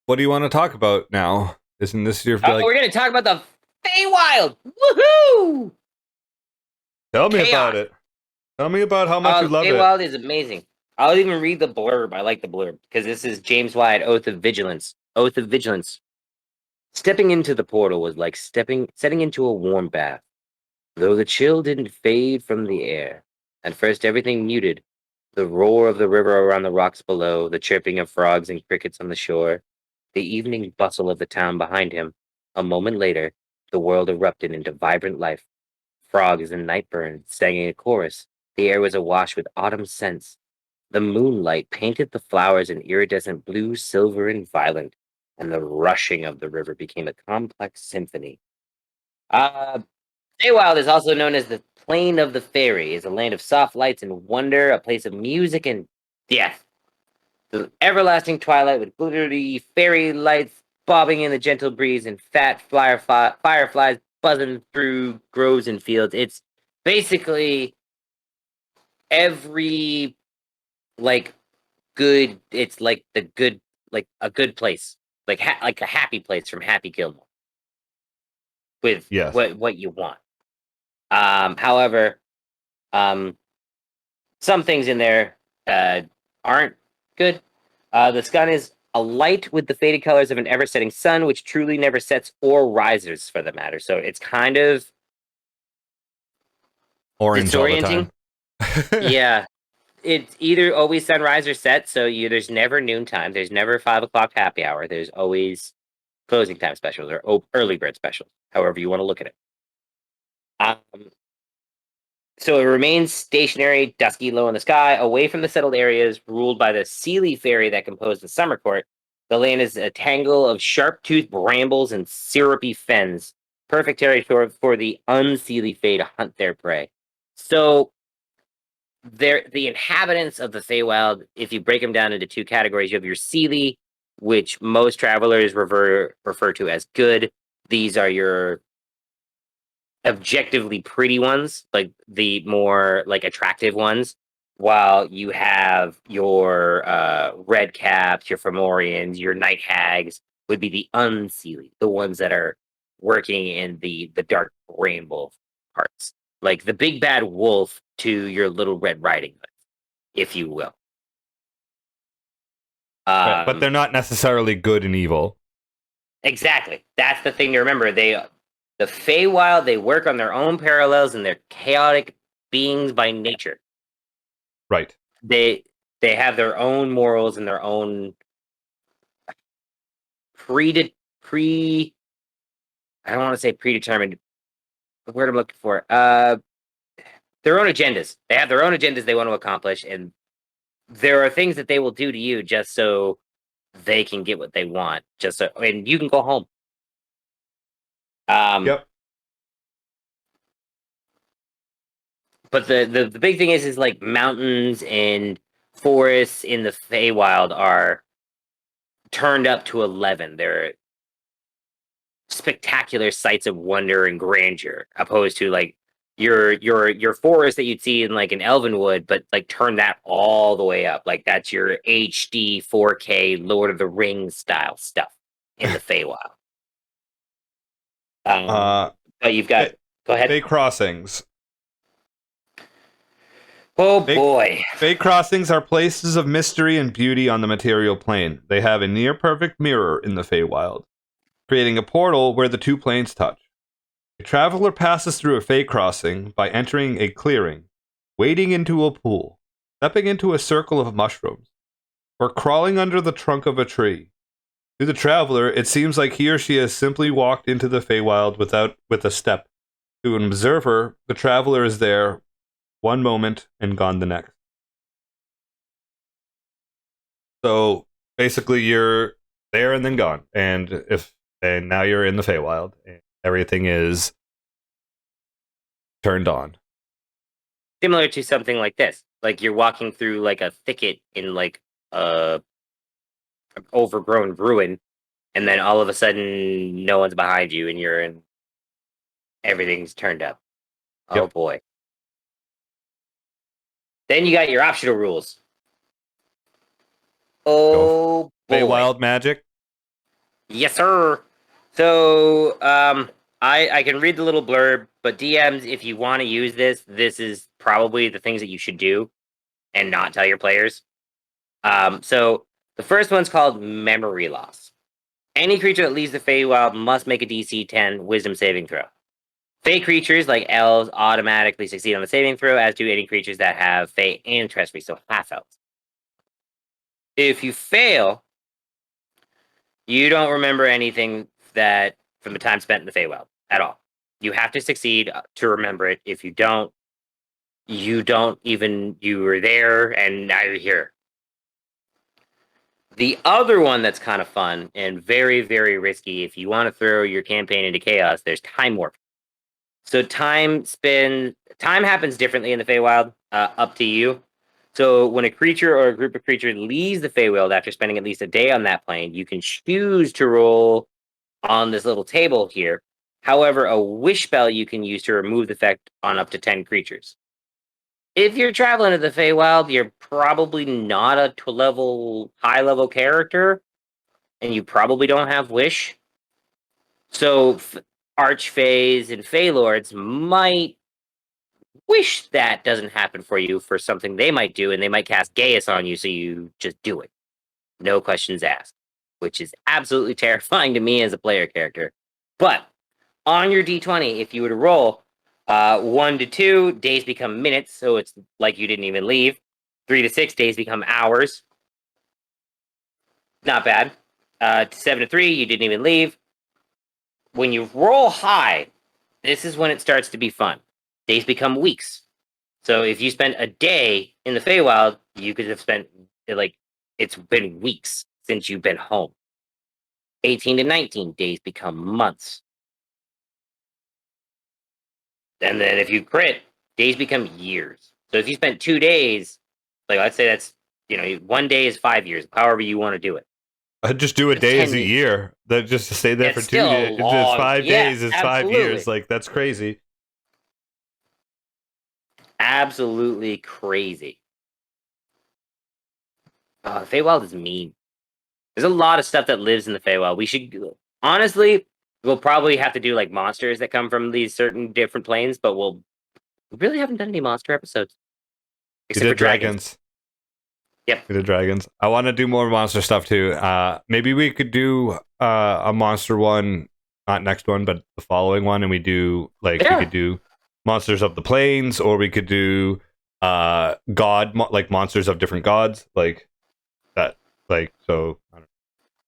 what do you want to talk about now? Isn't this your? We're gonna talk about the Feywild. Woohoo! Tell me about it. Tell me about how much you love it. Feywild is amazing. I'll even read the blurb. I like the blurb because this is James Wyatt, Oath of Vigilance. Oath of Vigilance. Stepping into the portal was like setting into a warm bath. Though the chill didn't fade from the air. At first everything muted. The roar of the river around the rocks below, the chirping of frogs and crickets on the shore, the evening bustle of the town behind him. A moment later, the world erupted into vibrant life. Frogs and nightbirds sang a chorus. The air was awash with autumn scents. The moonlight painted the flowers in iridescent blue, silver, and violet, and the rushing of the river became a complex symphony. Feywild is also known as the Plain of the Fairy, is a land of soft lights and wonder, a place of music and death. The everlasting twilight with glittery fairy lights bobbing in the gentle breeze and fat fireflies buzzing through groves and fields. It's basically every like good. It's like the good, like a good place, like a happy place from Happy Gilmore with Yes. what you want. However, some things in there aren't good. The sun is alight with the faded colors of an ever-setting sun, which truly never sets or rises, for the matter. So it's kind of Orange all the disorienting. time. Yeah, it's either always sunrise or set. So there's never noontime. There's never 5 o'clock happy hour. There's always closing time specials or early bird specials, however you want to look at it. So it remains stationary, dusky, low in the sky, away from the settled areas ruled by the Sealy fairy that compose the summer court. The land is a tangle of sharp-toothed brambles and syrupy fens, perfect territory for the unseelie fae to hunt their prey. So the inhabitants of the Feywild, if you break them down into 2 categories, you have your Sealy, which most travelers refer to as good. These are your objectively pretty ones, like the more like attractive ones, while you have your red caps, your Fomorians, your night hags would be the unseelie, the ones that are working in the dark rainbow parts, like the big bad wolf to your little Red Riding Hood, if you will. Right, but they're not necessarily good and evil. Exactly. That's the thing to remember. The Feywild, they work on their own parallels and they're chaotic beings by nature. Right. They have their own morals and their own I don't want to say predetermined. The word I'm looking for. Their own agendas. They have their own agendas they want to accomplish, and there are things that they will do to you just so they can get what they want. Just so, and you can go home. Yep. But the big thing is like mountains and forests in the Feywild are turned up to 11. They're spectacular sights of wonder and grandeur, opposed to like your forest that you'd see in like an Elvenwood, but like turn that all the way up. Like that's your HD 4K Lord of the Rings style stuff in the Feywild. But you've got go ahead. Fey crossings. Oh boy. Fey crossings are places of mystery and beauty on the material plane. They have a near-perfect mirror in the Feywild, creating a portal where the 2 planes touch. A traveler passes through a Fey crossing by entering a clearing, wading into a pool, stepping into a circle of mushrooms, or crawling under the trunk of a tree. To the traveler, it seems like he or she has simply walked into the Feywild with a step. To an observer, the traveler is there one moment and gone the next. So basically, you're there and then gone, and now you're in the Feywild, and everything is turned on. Similar to something like this, like you're walking through like a thicket in like a overgrown ruin, and then all of a sudden, no one's behind you, and everything's turned up. Oh Yep. boy. Then you got your optional rules. Oh boy. Feywild magic? Yes, sir. So, I can read the little blurb, but DMs, if you want to use this is probably the things that you should do and not tell your players. So the first one's called Memory Loss. Any creature that leaves the Feywild must make a DC 10 Wisdom saving throw. Fey creatures like elves automatically succeed on the saving throw, as do any creatures that have Fey ancestry, so half elves. If you fail, you don't remember anything that from the time spent in the Feywild at all. You have to succeed to remember it. If you don't, you were there and now you're here. The other one that's kind of fun and very, very risky, if you want to throw your campaign into chaos, there's Time Warp. So time happens differently in the Feywild, up to you. So when a creature or a group of creatures leaves the Feywild after spending at least a day on that plane, you can choose to roll on this little table here. However, a wish spell you can use to remove the effect on up to 10 creatures. If you're traveling to the Feywild, you're probably not a high level character, and you probably don't have wish. So Archfays and Feylords might wish that doesn't happen for you for something they might do, and they might cast Gaius on you, so you just do it. No questions asked, which is absolutely terrifying to me as a player character. But on your D20, if you were to roll 1 to 2, days become minutes, so it's like you didn't even leave. 3 to 6, days become hours. Not bad. 7 to 3, you didn't even leave. When you roll high, this is when it starts to be fun. Days become weeks. So if you spent a day in the Feywild, you could have spent, like, it's been weeks since you've been home. 18 to 19, days become months. And then if you crit, days become years. So if you spent 2 days, like, let's say that's, 1 day is 5 years, however you want to do it. I'd just do a day as a year. That just to stay there for 2 days. It's 5 days. It's 5 years. Like, that's crazy. Absolutely crazy. The Feywild is mean. There's a lot of stuff that lives in the Feywild. We should, honestly, we'll probably have to do like monsters that come from these certain different planes, but we really haven't done any monster episodes. Except for dragons. Yep. We did dragons. I want to do more monster stuff too. Maybe we could do a monster one, not next one, but the following one, and we could do monsters of the planes, or we could do like monsters of different gods, like that, like so I don't know,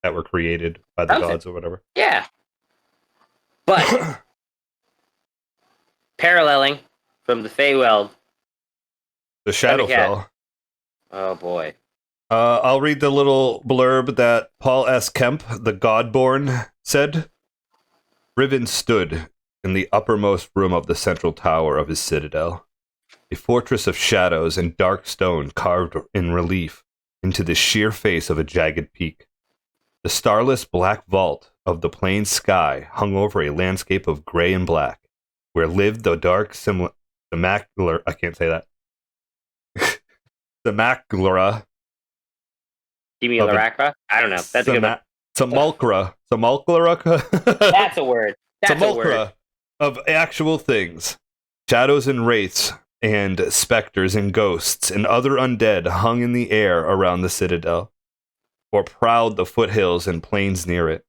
that were created by the gods or whatever. Yeah. But paralleling from the Feywild, the Shadowfell. Oh boy. I'll read the little blurb that Paul S. Kemp, the Godborn, said. Riven stood in the uppermost room of the central tower of his citadel, a fortress of shadows and dark stone carved in relief into the sheer face of a jagged peak. The starless black vault of the plain sky hung over a landscape of gray and black, where lived the dark simulacra. I can't say that. Simulacra. Simulacra? I don't know. That's a good one. Simulacra. That's a word. Simulacra of actual things. Shadows and wraiths and specters and ghosts and other undead hung in the air around the citadel, or prowled the foothills and plains near it.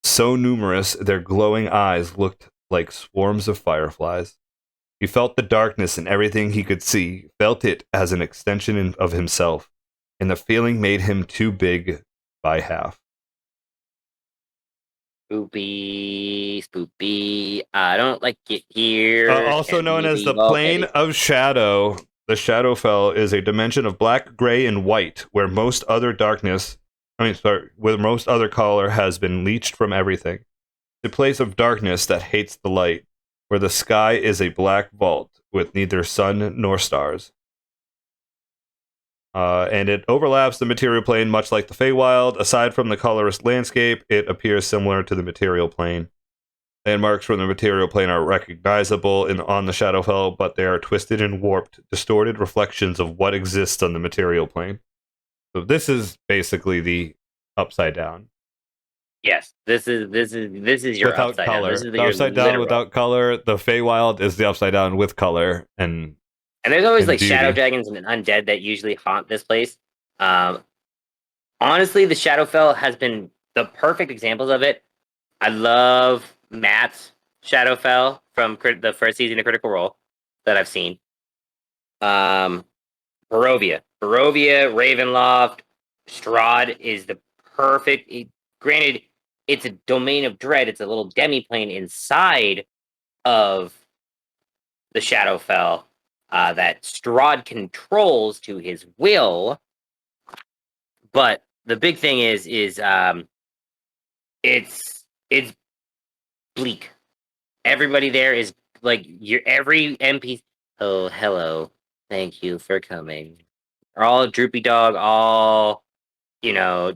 So numerous their glowing eyes looked like swarms of fireflies. He felt the darkness in everything he could see, felt it as an extension of himself, and the feeling made him too big by half. Spoopy. I don't like it here. Also known as the Plane of Shadow, the Shadowfell is a dimension of black, gray, and white, where most other most other color has been leached from everything. The place of darkness that hates the light, where the sky is a black vault with neither sun nor stars. And it overlaps the material plane much like the Feywild. Aside from the colorless landscape, it appears similar to the material plane. Landmarks from the material plane are recognizable on the Shadowfell, but they are twisted and warped, distorted reflections of what exists on the material plane. So this is basically the upside down. Yes, this is your without upside color. down. This is the upside down literal. Without color. The Feywild is the upside down with color, and there's always like beauty. shadow dragons and undead that usually haunt this place. Honestly, the Shadowfell has been the perfect examples of it. I love Matt's Shadowfell from the first season of Critical Role that I've seen. Berovia, Ravenloft, Strahd is the perfect. Granted, it's a domain of dread. It's a little demi-plane inside of the Shadowfell that Strahd controls to his will. But the big thing is it's bleak. Everybody there is like every NPC. Oh, hello. Thank you for coming. are all droopy dog, all, you know,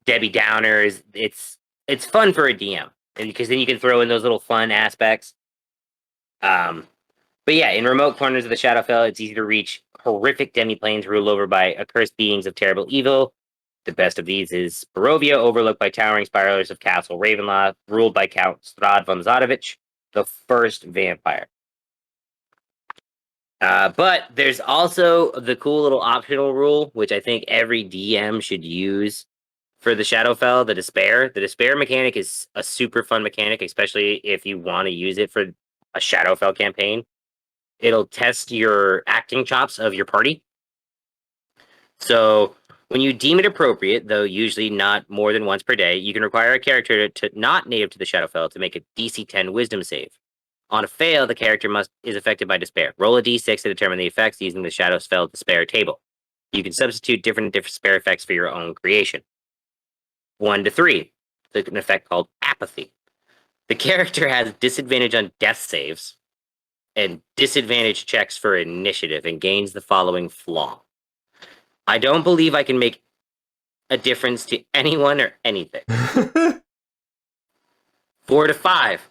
Debbie Downers. It's fun for a DM because then you can throw in those little fun aspects. But yeah, in remote corners of the Shadowfell, it's easy to reach horrific demi-planes ruled over by accursed beings of terrible evil. The best of these is Berovia, overlooked by towering spirals of Castle Ravenloft, ruled by Count Strad von Zadovich, the first vampire. But there's also the cool little optional rule, which I think every DM should use for the Shadowfell, the Despair. The Despair mechanic is a super fun mechanic, especially if you want to use it for a Shadowfell campaign. It'll test your acting chops of your party. So when you deem it appropriate, though usually not more than once per day, you can require a character to not native to the Shadowfell to make a DC 10 Wisdom save. On a fail, the character is affected by despair. Roll a d6 to determine the effects using the Shadowfell Despair table. You can substitute different despair effects for your own creation. 1 to 3, an effect called Apathy. The character has disadvantage on death saves and disadvantage checks for initiative and gains the following flaw. I don't believe I can make a difference to anyone or anything. 4 to 5,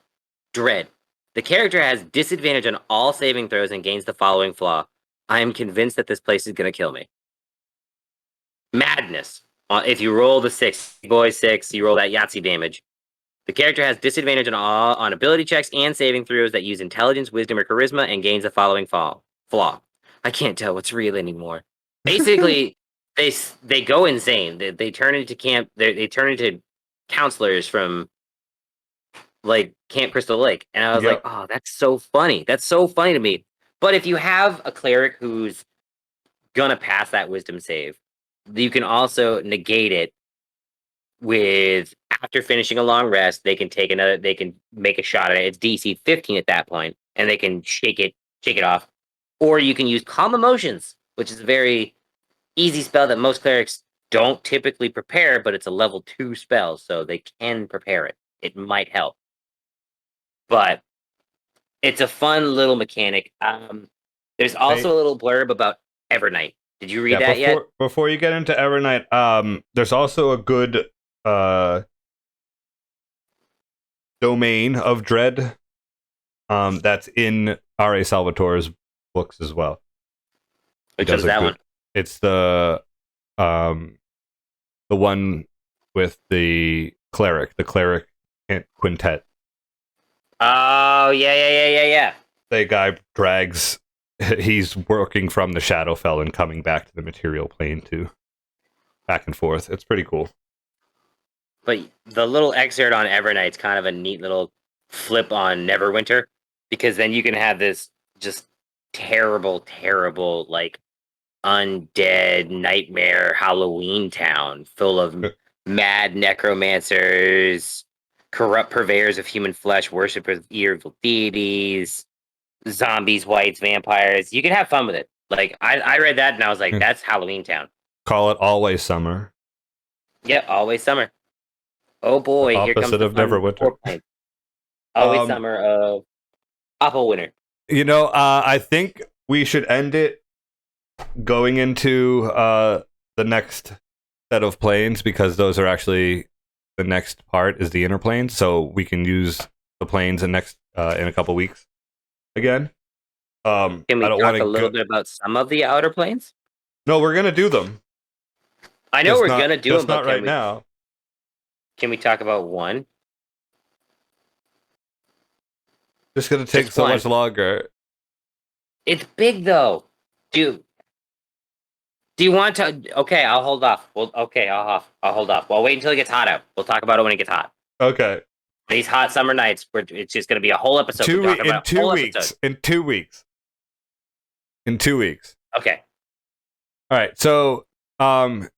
Dread. The character has disadvantage on all saving throws and gains the following flaw. I am convinced that this place is going to kill me. Madness. If you roll the 6, boy 6, you roll that Yahtzee damage. The character has disadvantage on ability checks and saving throws that use intelligence, wisdom, or charisma and gains the following flaw. I can't tell what's real anymore. Basically, they go insane. They turn into they turn into counselors from like Camp Crystal Lake, and I was like, oh, that's so funny. That's so funny to me. But if you have a cleric who's gonna pass that wisdom save, you can also negate it with after finishing a long rest. They can make a shot at it. It's DC 15 at that point, and they can shake it off. Or you can use Calm Emotions, which is a very easy spell that most clerics don't typically prepare, but it's a level 2 spell, so they can prepare it. It might help. But it's a fun little mechanic. There's also a little blurb about Evernight. Did you read that yet? Before you get into Evernight, there's also a good domain of Dread that's in R.A. Salvatore's books as well. Which one's that one? It's the one with the cleric quintet. Oh, yeah. The guy drags. He's working from the Shadowfell and coming back to the material plane too. Back and forth. It's pretty cool. But the little excerpt on Evernight's kind of a neat little flip on Neverwinter, because then you can have this just terrible, like undead nightmare Halloween town full of mad necromancers, corrupt purveyors of human flesh, worshippers of evil deities, zombies, whites, vampires. You can have fun with it. Like I read that and I was like, that's Halloween town. Call it Always Summer. Yeah, Always Summer. Oh boy, the here comes the opposite of Neverwinter. Always Summer of Awful Winter. You know, I think we should end it going into the next set of planes, because those are actually the next part is the inner planes, so we can use the planes in a couple weeks again. Can we talk a little bit about some of the outer planes? No, we're gonna do them. I know we're gonna do them, but not right now. Can we talk about one? It's gonna take so much longer. It's big though, dude. Do you want to? Okay, I'll hold off. I'll hold off. I'll wait until it gets hot out. We'll talk about it when it gets hot. Okay. These hot summer nights, it's just going to be a whole episode. In 2 weeks. In 2 weeks. In 2 weeks. Okay. All right. So, I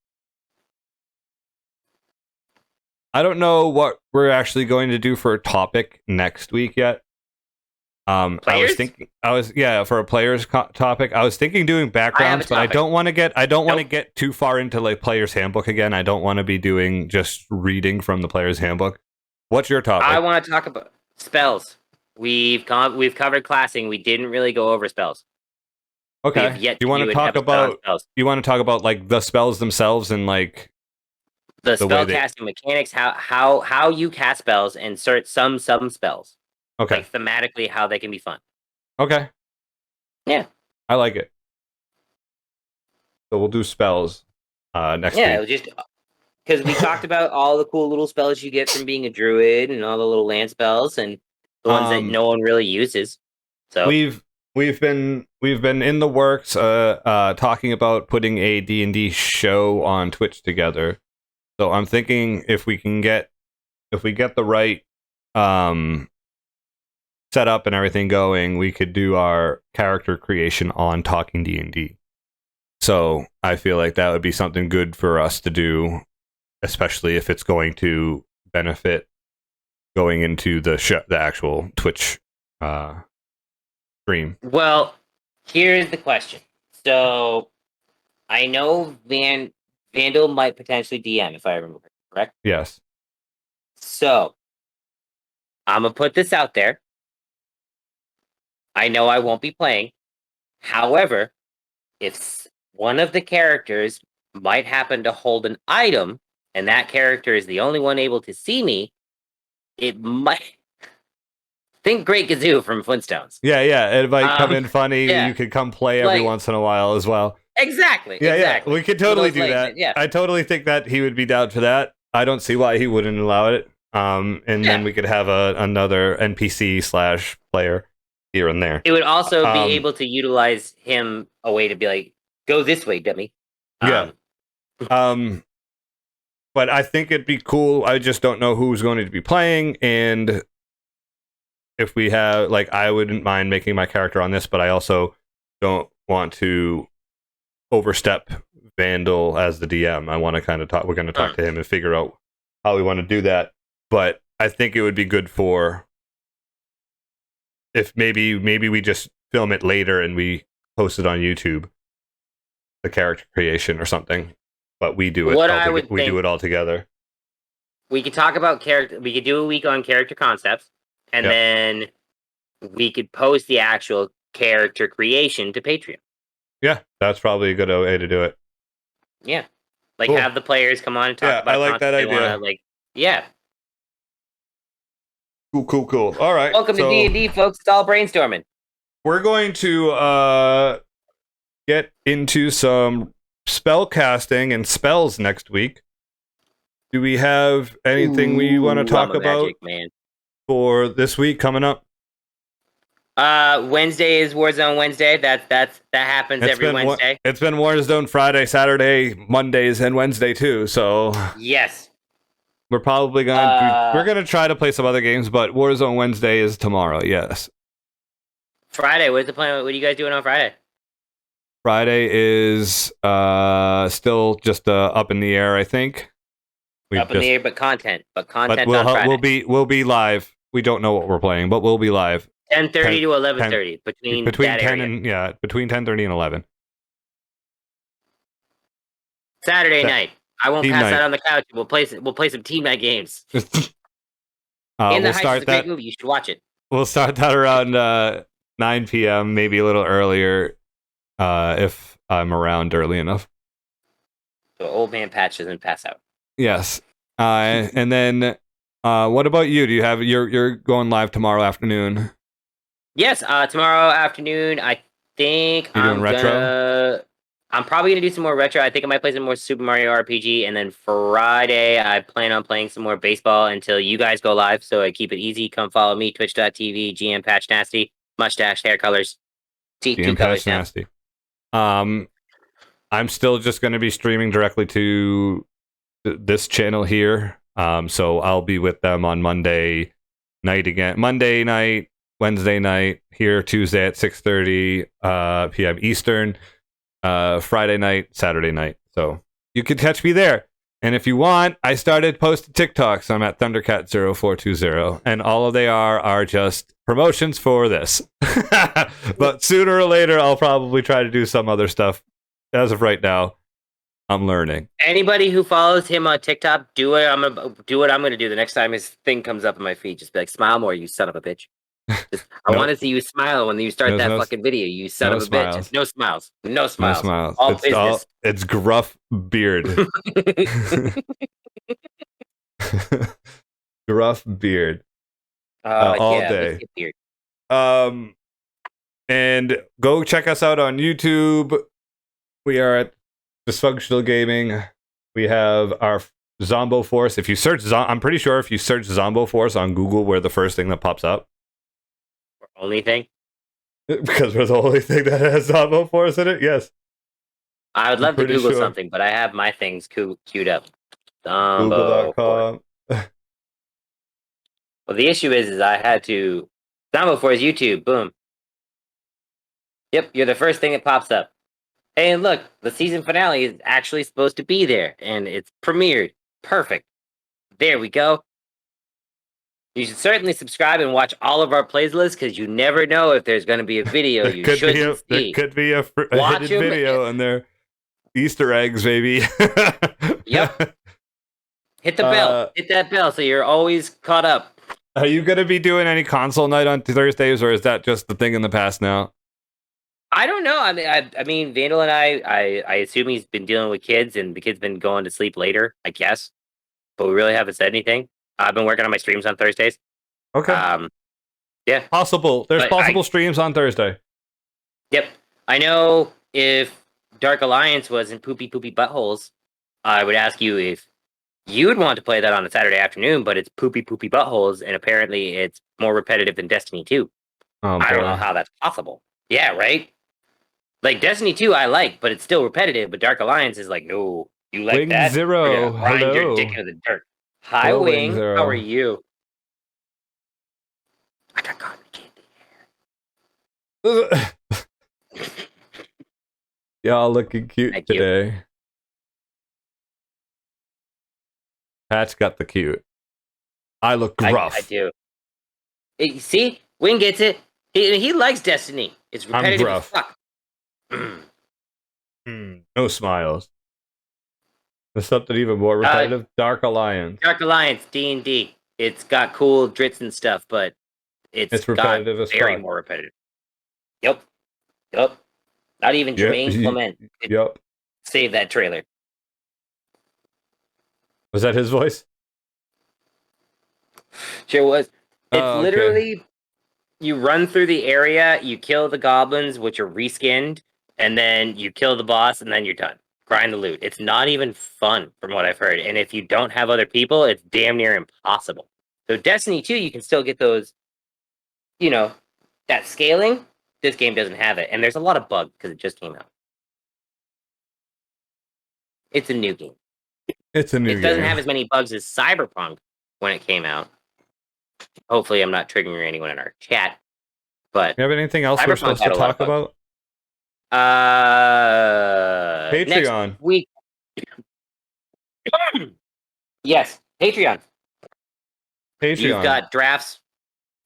don't know what we're actually going to do for a topic next week yet. Players? For a players topic. I was thinking doing backgrounds, but I don't want to get too far into like players handbook again. I don't want to be doing just reading from the players handbook. What's your topic? I want to talk about spells. We've covered classing. We didn't really go over spells. We Okay. have yet You to want do to an talk episode on about spells. like the spells themselves and like The the way spell they- casting mechanics, how you cast spells and insert some spells. Okay. Like thematically how they can be fun. Okay. Yeah. I like it. So we'll do spells next Yeah, it week. was just because we talked about all the cool little spells you get from being a druid and all the little land spells and the ones that no one really uses. So we've been in the works talking about putting a D&D show on Twitch together. So I'm thinking if we get the right setup and everything going, we could do our character creation on Talking D&D. So I feel like that would be something good for us to do, especially if it's going to benefit going into the actual Twitch stream. well, here's the question. So I know Vandal might potentially DM if I remember correct. Yes. So I'm gonna put this out there. I know I won't be playing. However, if one of the characters might happen to hold an item and that character is the only one able to see me, it might think Great Gazoo from Flintstones. Yeah, it might come in funny. yeah. You could come play every Like- once in a while as well. Exactly. Yeah, exactly. we could totally those do legs, that. yeah. I totally think that he would be down for that. I don't see why he wouldn't allow it. And then we could have another NPC / player here and there. It would also be Um, able to utilize him a way to be like, go this way, dummy. Yeah. But I think it'd be cool. I just don't know who's going to be playing, and if we have I wouldn't mind making my character on this, but I also don't want to overstep Vandal as the DM. I want to kind of talk. We're going to talk to him and figure out how we want to do that. But I think it would be good for if maybe we just film it later and we post it on YouTube, the character creation or something. But we do it. We do it all together. We could talk about character. We could do a week on character concepts, and then we could post the actual character creation to Patreon. Yeah, that's probably a good way to do it. Yeah, Cool. have the players come on and talk about. I like that idea. Cool. All right. Welcome to D&D, folks. It's all brainstorming. We're going to get into some spell casting and spells next week. Do we have anything we want to talk about for this week coming up? Wednesday is Warzone Wednesday. That happens every Wednesday. It's been Warzone Friday, Saturday, Mondays, and Wednesday too. So yes, we're probably gonna try to play some other games, but Warzone Wednesday is tomorrow. Yes. Friday. What's the plan? What are you guys doing on Friday? Friday is still just up in the air. I think. In the air, but content. But content on Friday. We'll be live. We don't know what we're playing, but we'll be live. 10:30 to 11:30 between 10 and between 10:30 and 11. Saturday night. I won't pass night. out on the couch. We'll play some team night games. We'll Heights start is a great movie. You should watch it. We'll start that around 9 p.m., maybe a little earlier, if I'm around early enough. So old man Patch doesn't pass out. Yes. And then what about you? Do you have you're going live tomorrow afternoon? Yes, tomorrow afternoon. I think You're doing retro? I'm probably gonna do some more retro. I think I might play some more Super Mario RPG, and then Friday I plan on playing some more baseball until you guys go live. So I keep it easy. Come follow me, twitch.tv, GM Patch Nasty, mustache, hair colors, GM Patch Nasty. I'm still just going to be streaming directly to this channel here. So I'll be with them on Monday night again. Monday night, Wednesday night, here Tuesday at 6:30 p.m. Eastern. Friday night, Saturday night. So you can catch me there. And if you want, I started posting TikToks. I'm at Thundercat0420, and all they are just promotions for this. But sooner or later, I'll probably try to do some other stuff. As of right now, I'm learning. Anybody who follows him on TikTok, do what I'm gonna do the next time his thing comes up in my feed. Just be like, smile more, you son of a bitch. I Nope. want to see you smile when you start There's that no fucking video, you son no of a smiles. bitch. No smiles. No No smiles. smiles. All business. It's gruff beard. Gruff beard. All Yeah, let's day. get weird. And go check us out on YouTube. We are at Dysfunctional Gaming. We have our Zombo Force. If you search, I'm pretty sure if you search Zombo Force on Google, we're the first thing that pops up. Only thing? Because we're the only thing that has Zombo Force in it. Yes. I would love to pretty Google sure. something, but I have my things queued up. Google.com. Well, the issue is I had to Zombo for his YouTube. Boom. Yep, you're the first thing that pops up. Hey, and look, the season finale is actually supposed to be there, and it's premiered. Perfect. There we go. You should certainly subscribe and watch all of our playlists because you never know if there's going to be a video you shouldn't see. There could be a Watch hidden 'em. video and they're Easter eggs, baby. Yep. Hit the bell. Hit that bell so you're always caught up. Are you going to be doing any console night on Thursdays, or is that just the thing in the past now? I don't know. I mean, Vandal and I assume he's been dealing with kids, and the kid's been going to sleep later, I guess. But we really haven't said anything. I've been working on my streams on Thursdays. Okay. Yeah. Possible. There's But possible streams on Thursday. Yep. I know if Dark Alliance was in Poopy Buttholes, I would ask you if you would want to play that on a Saturday afternoon, but it's Poopy Buttholes, and apparently it's more repetitive than Destiny 2. I don't know how that's possible. Yeah, right? Like, Destiny 2 I like, but it's still repetitive, but Dark Alliance is like, no, you like Wing that? Zero, Grind your hello. dick into the dirt. Hi, Hello, Wing. Wing Zero. How are you? I got cotton candy. Y'all looking cute Thank you. today. Pat's got the cute. I look gruff. I do. See? Wing gets it. He likes Destiny. It's repetitive as fuck. No smiles. There's something even more repetitive. Dark Alliance. Dark Alliance, D&D. It's got cool drits and stuff, but it's repetitive got as very fuck. more repetitive. Yep. Not even Jermaine Clement could save that trailer. Was that his voice? Sure was. It's Okay. literally you run through the area, you kill the goblins, which are reskinned, and then you kill the boss, and then you're done. Grind the loot. It's not even fun, from what I've heard. And if you don't have other people, it's damn near impossible. So Destiny 2, you can still get those, that scaling. This game doesn't have it. And there's a lot of bugs because it just came out. It's a new game. It doesn't have as many bugs as Cyberpunk when it came out. Hopefully I'm not triggering anyone in our chat. But you have anything else we're supposed to talk about? Patreon. Next week. Yes, Patreon. You've got drafts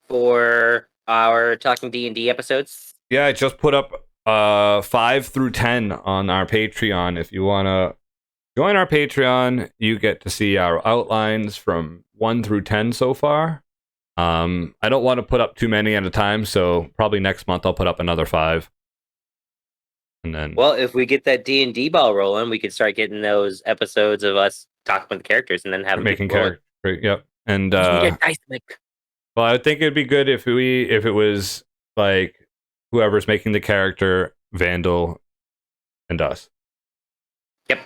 for our Talking D&D episodes. Yeah, I just put up 5 through 10 on our Patreon. If you want to join our Patreon, you get to see our outlines from 1 through 10 so far. I don't want to put up too many at a time, so probably next month I'll put up another 5. And then, well, if we get that D&D ball rolling, we could start getting those episodes of us talking with the characters and then having making characters. Yep. And well, I think it'd be good if it was like whoever's making the character, Vandal, and us. Yep.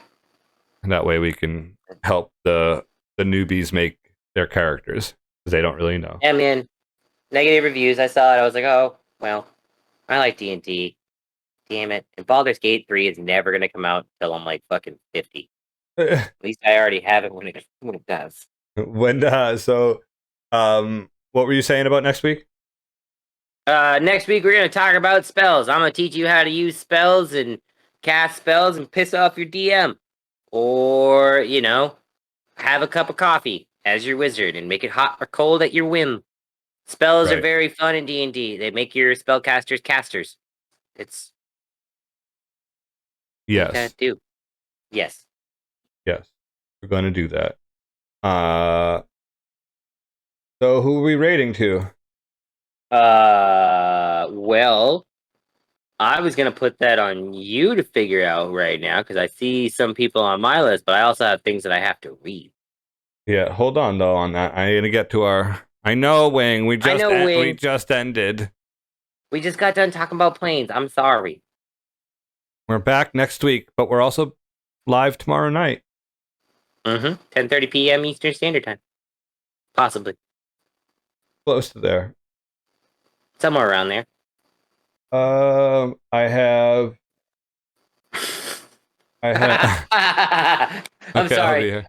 And that way we can help the newbies make their characters because they don't really know. Yeah, man. Negative reviews. I saw it. I was like, oh, well, I like D&D. Damn it. And Baldur's Gate 3 is never going to come out until I'm like fucking 50. At least I already have it when it does. What were you saying about next week? Next week we're going to talk about spells. I'm going to teach you how to use spells and cast spells and piss off your DM. Or, have a cup of coffee as your wizard and make it hot or cold at your whim. Spells are very fun in D&D. They make your spellcasters casters. It's... Yes. Do. Yes. Yes. We're going to do that. So who are we rating to? Well, I was gonna put that on you to figure out right now because I see some people on my list, but I also have things that I have to read. Yeah, hold on though on that. I'm gonna get to our. I know, Wing. We Wing. just ended. We just got done talking about planes. I'm sorry. We're back next week, but we're also live tomorrow night. 10:30 p.m. Eastern Standard Time. Possibly. Close to there. Somewhere around there. I have. I'm Okay, sorry.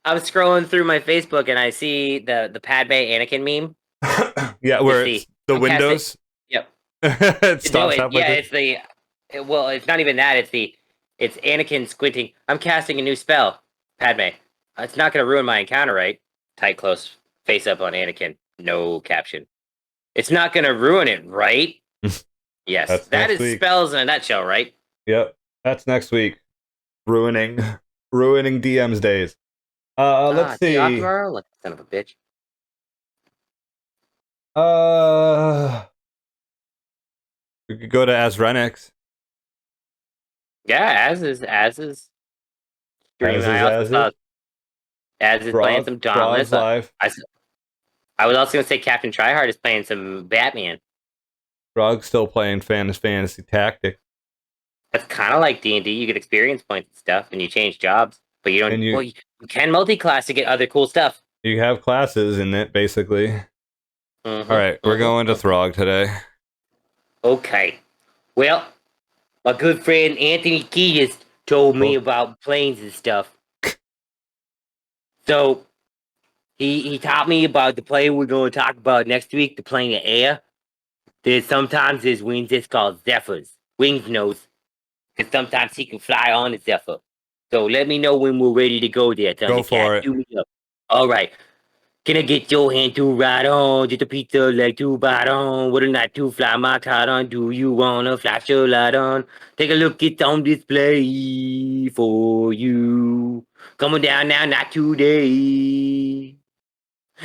I was scrolling through my Facebook and I see the Padme Anakin meme. Yeah, where it's the windows. Yep. It stops halfway through. It's the. Well, it's not even that. It's Anakin squinting. I'm casting a new spell, Padme. It's not going to ruin my encounter, right? Tight close, face up on Anakin. No caption. It's not going to ruin it, right? Yes, that is week. Spells in a nutshell, right? Yep, that's next week. Ruining DM's days. Let's see. Like son of a bitch. We could go to Asrenix. Yeah, as is. Stream. As is playing some Dauntless. I was also going to say Captain Tryhard is playing some Batman. Frog's still playing Fantasy Tactics. That's kind of like D&D. You get experience points and stuff, and you change jobs. But you don't. You can multi-class to get other cool stuff. You have classes in it, basically. All right, we're going to Throg today. Okay. Well, my good friend Anthony Key just told me about planes and stuff. So, he taught me about the plane we're going to talk about next week, the plane of air. Sometimes there's winds that's called zephyrs. Wings knows. Because sometimes he can fly on a zephyr. So let me know when we're ready to go there. Go for it. All right. Can I get your hand to ride on? Just a pizza leg to bite on. What a night to fly my kite on. Do you wanna flash your light on? Take a look, it's on display for you. Coming down now, not today.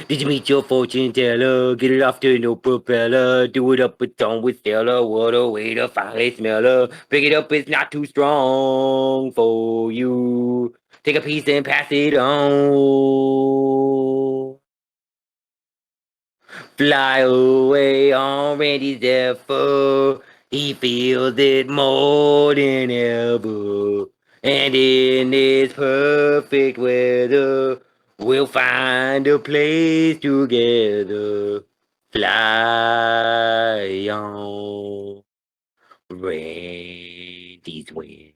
Did you meet your fortune teller? Get it off to no propeller. Do it up a tone with Stella. What a way to finally smell her. Pick it up, it's not too strong for you. Take a piece and pass it on. Fly away on Randy's Zephyr. He feels it more than ever. And in this perfect weather, we'll find a place together. Fly on Randy's wind.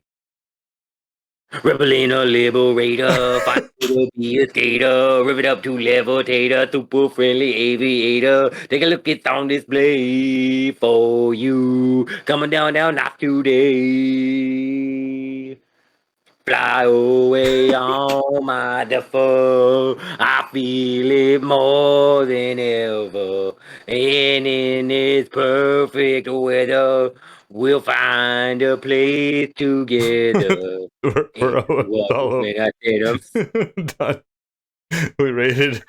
Rebelling a liberator, find to be a skater, rev it up to levitator, super friendly aviator. Take a look, it's on display for you. Coming down, not today. Fly away on my default. I feel it more than ever. And in this perfect weather, we'll find a place together. We're all over. Done. We rated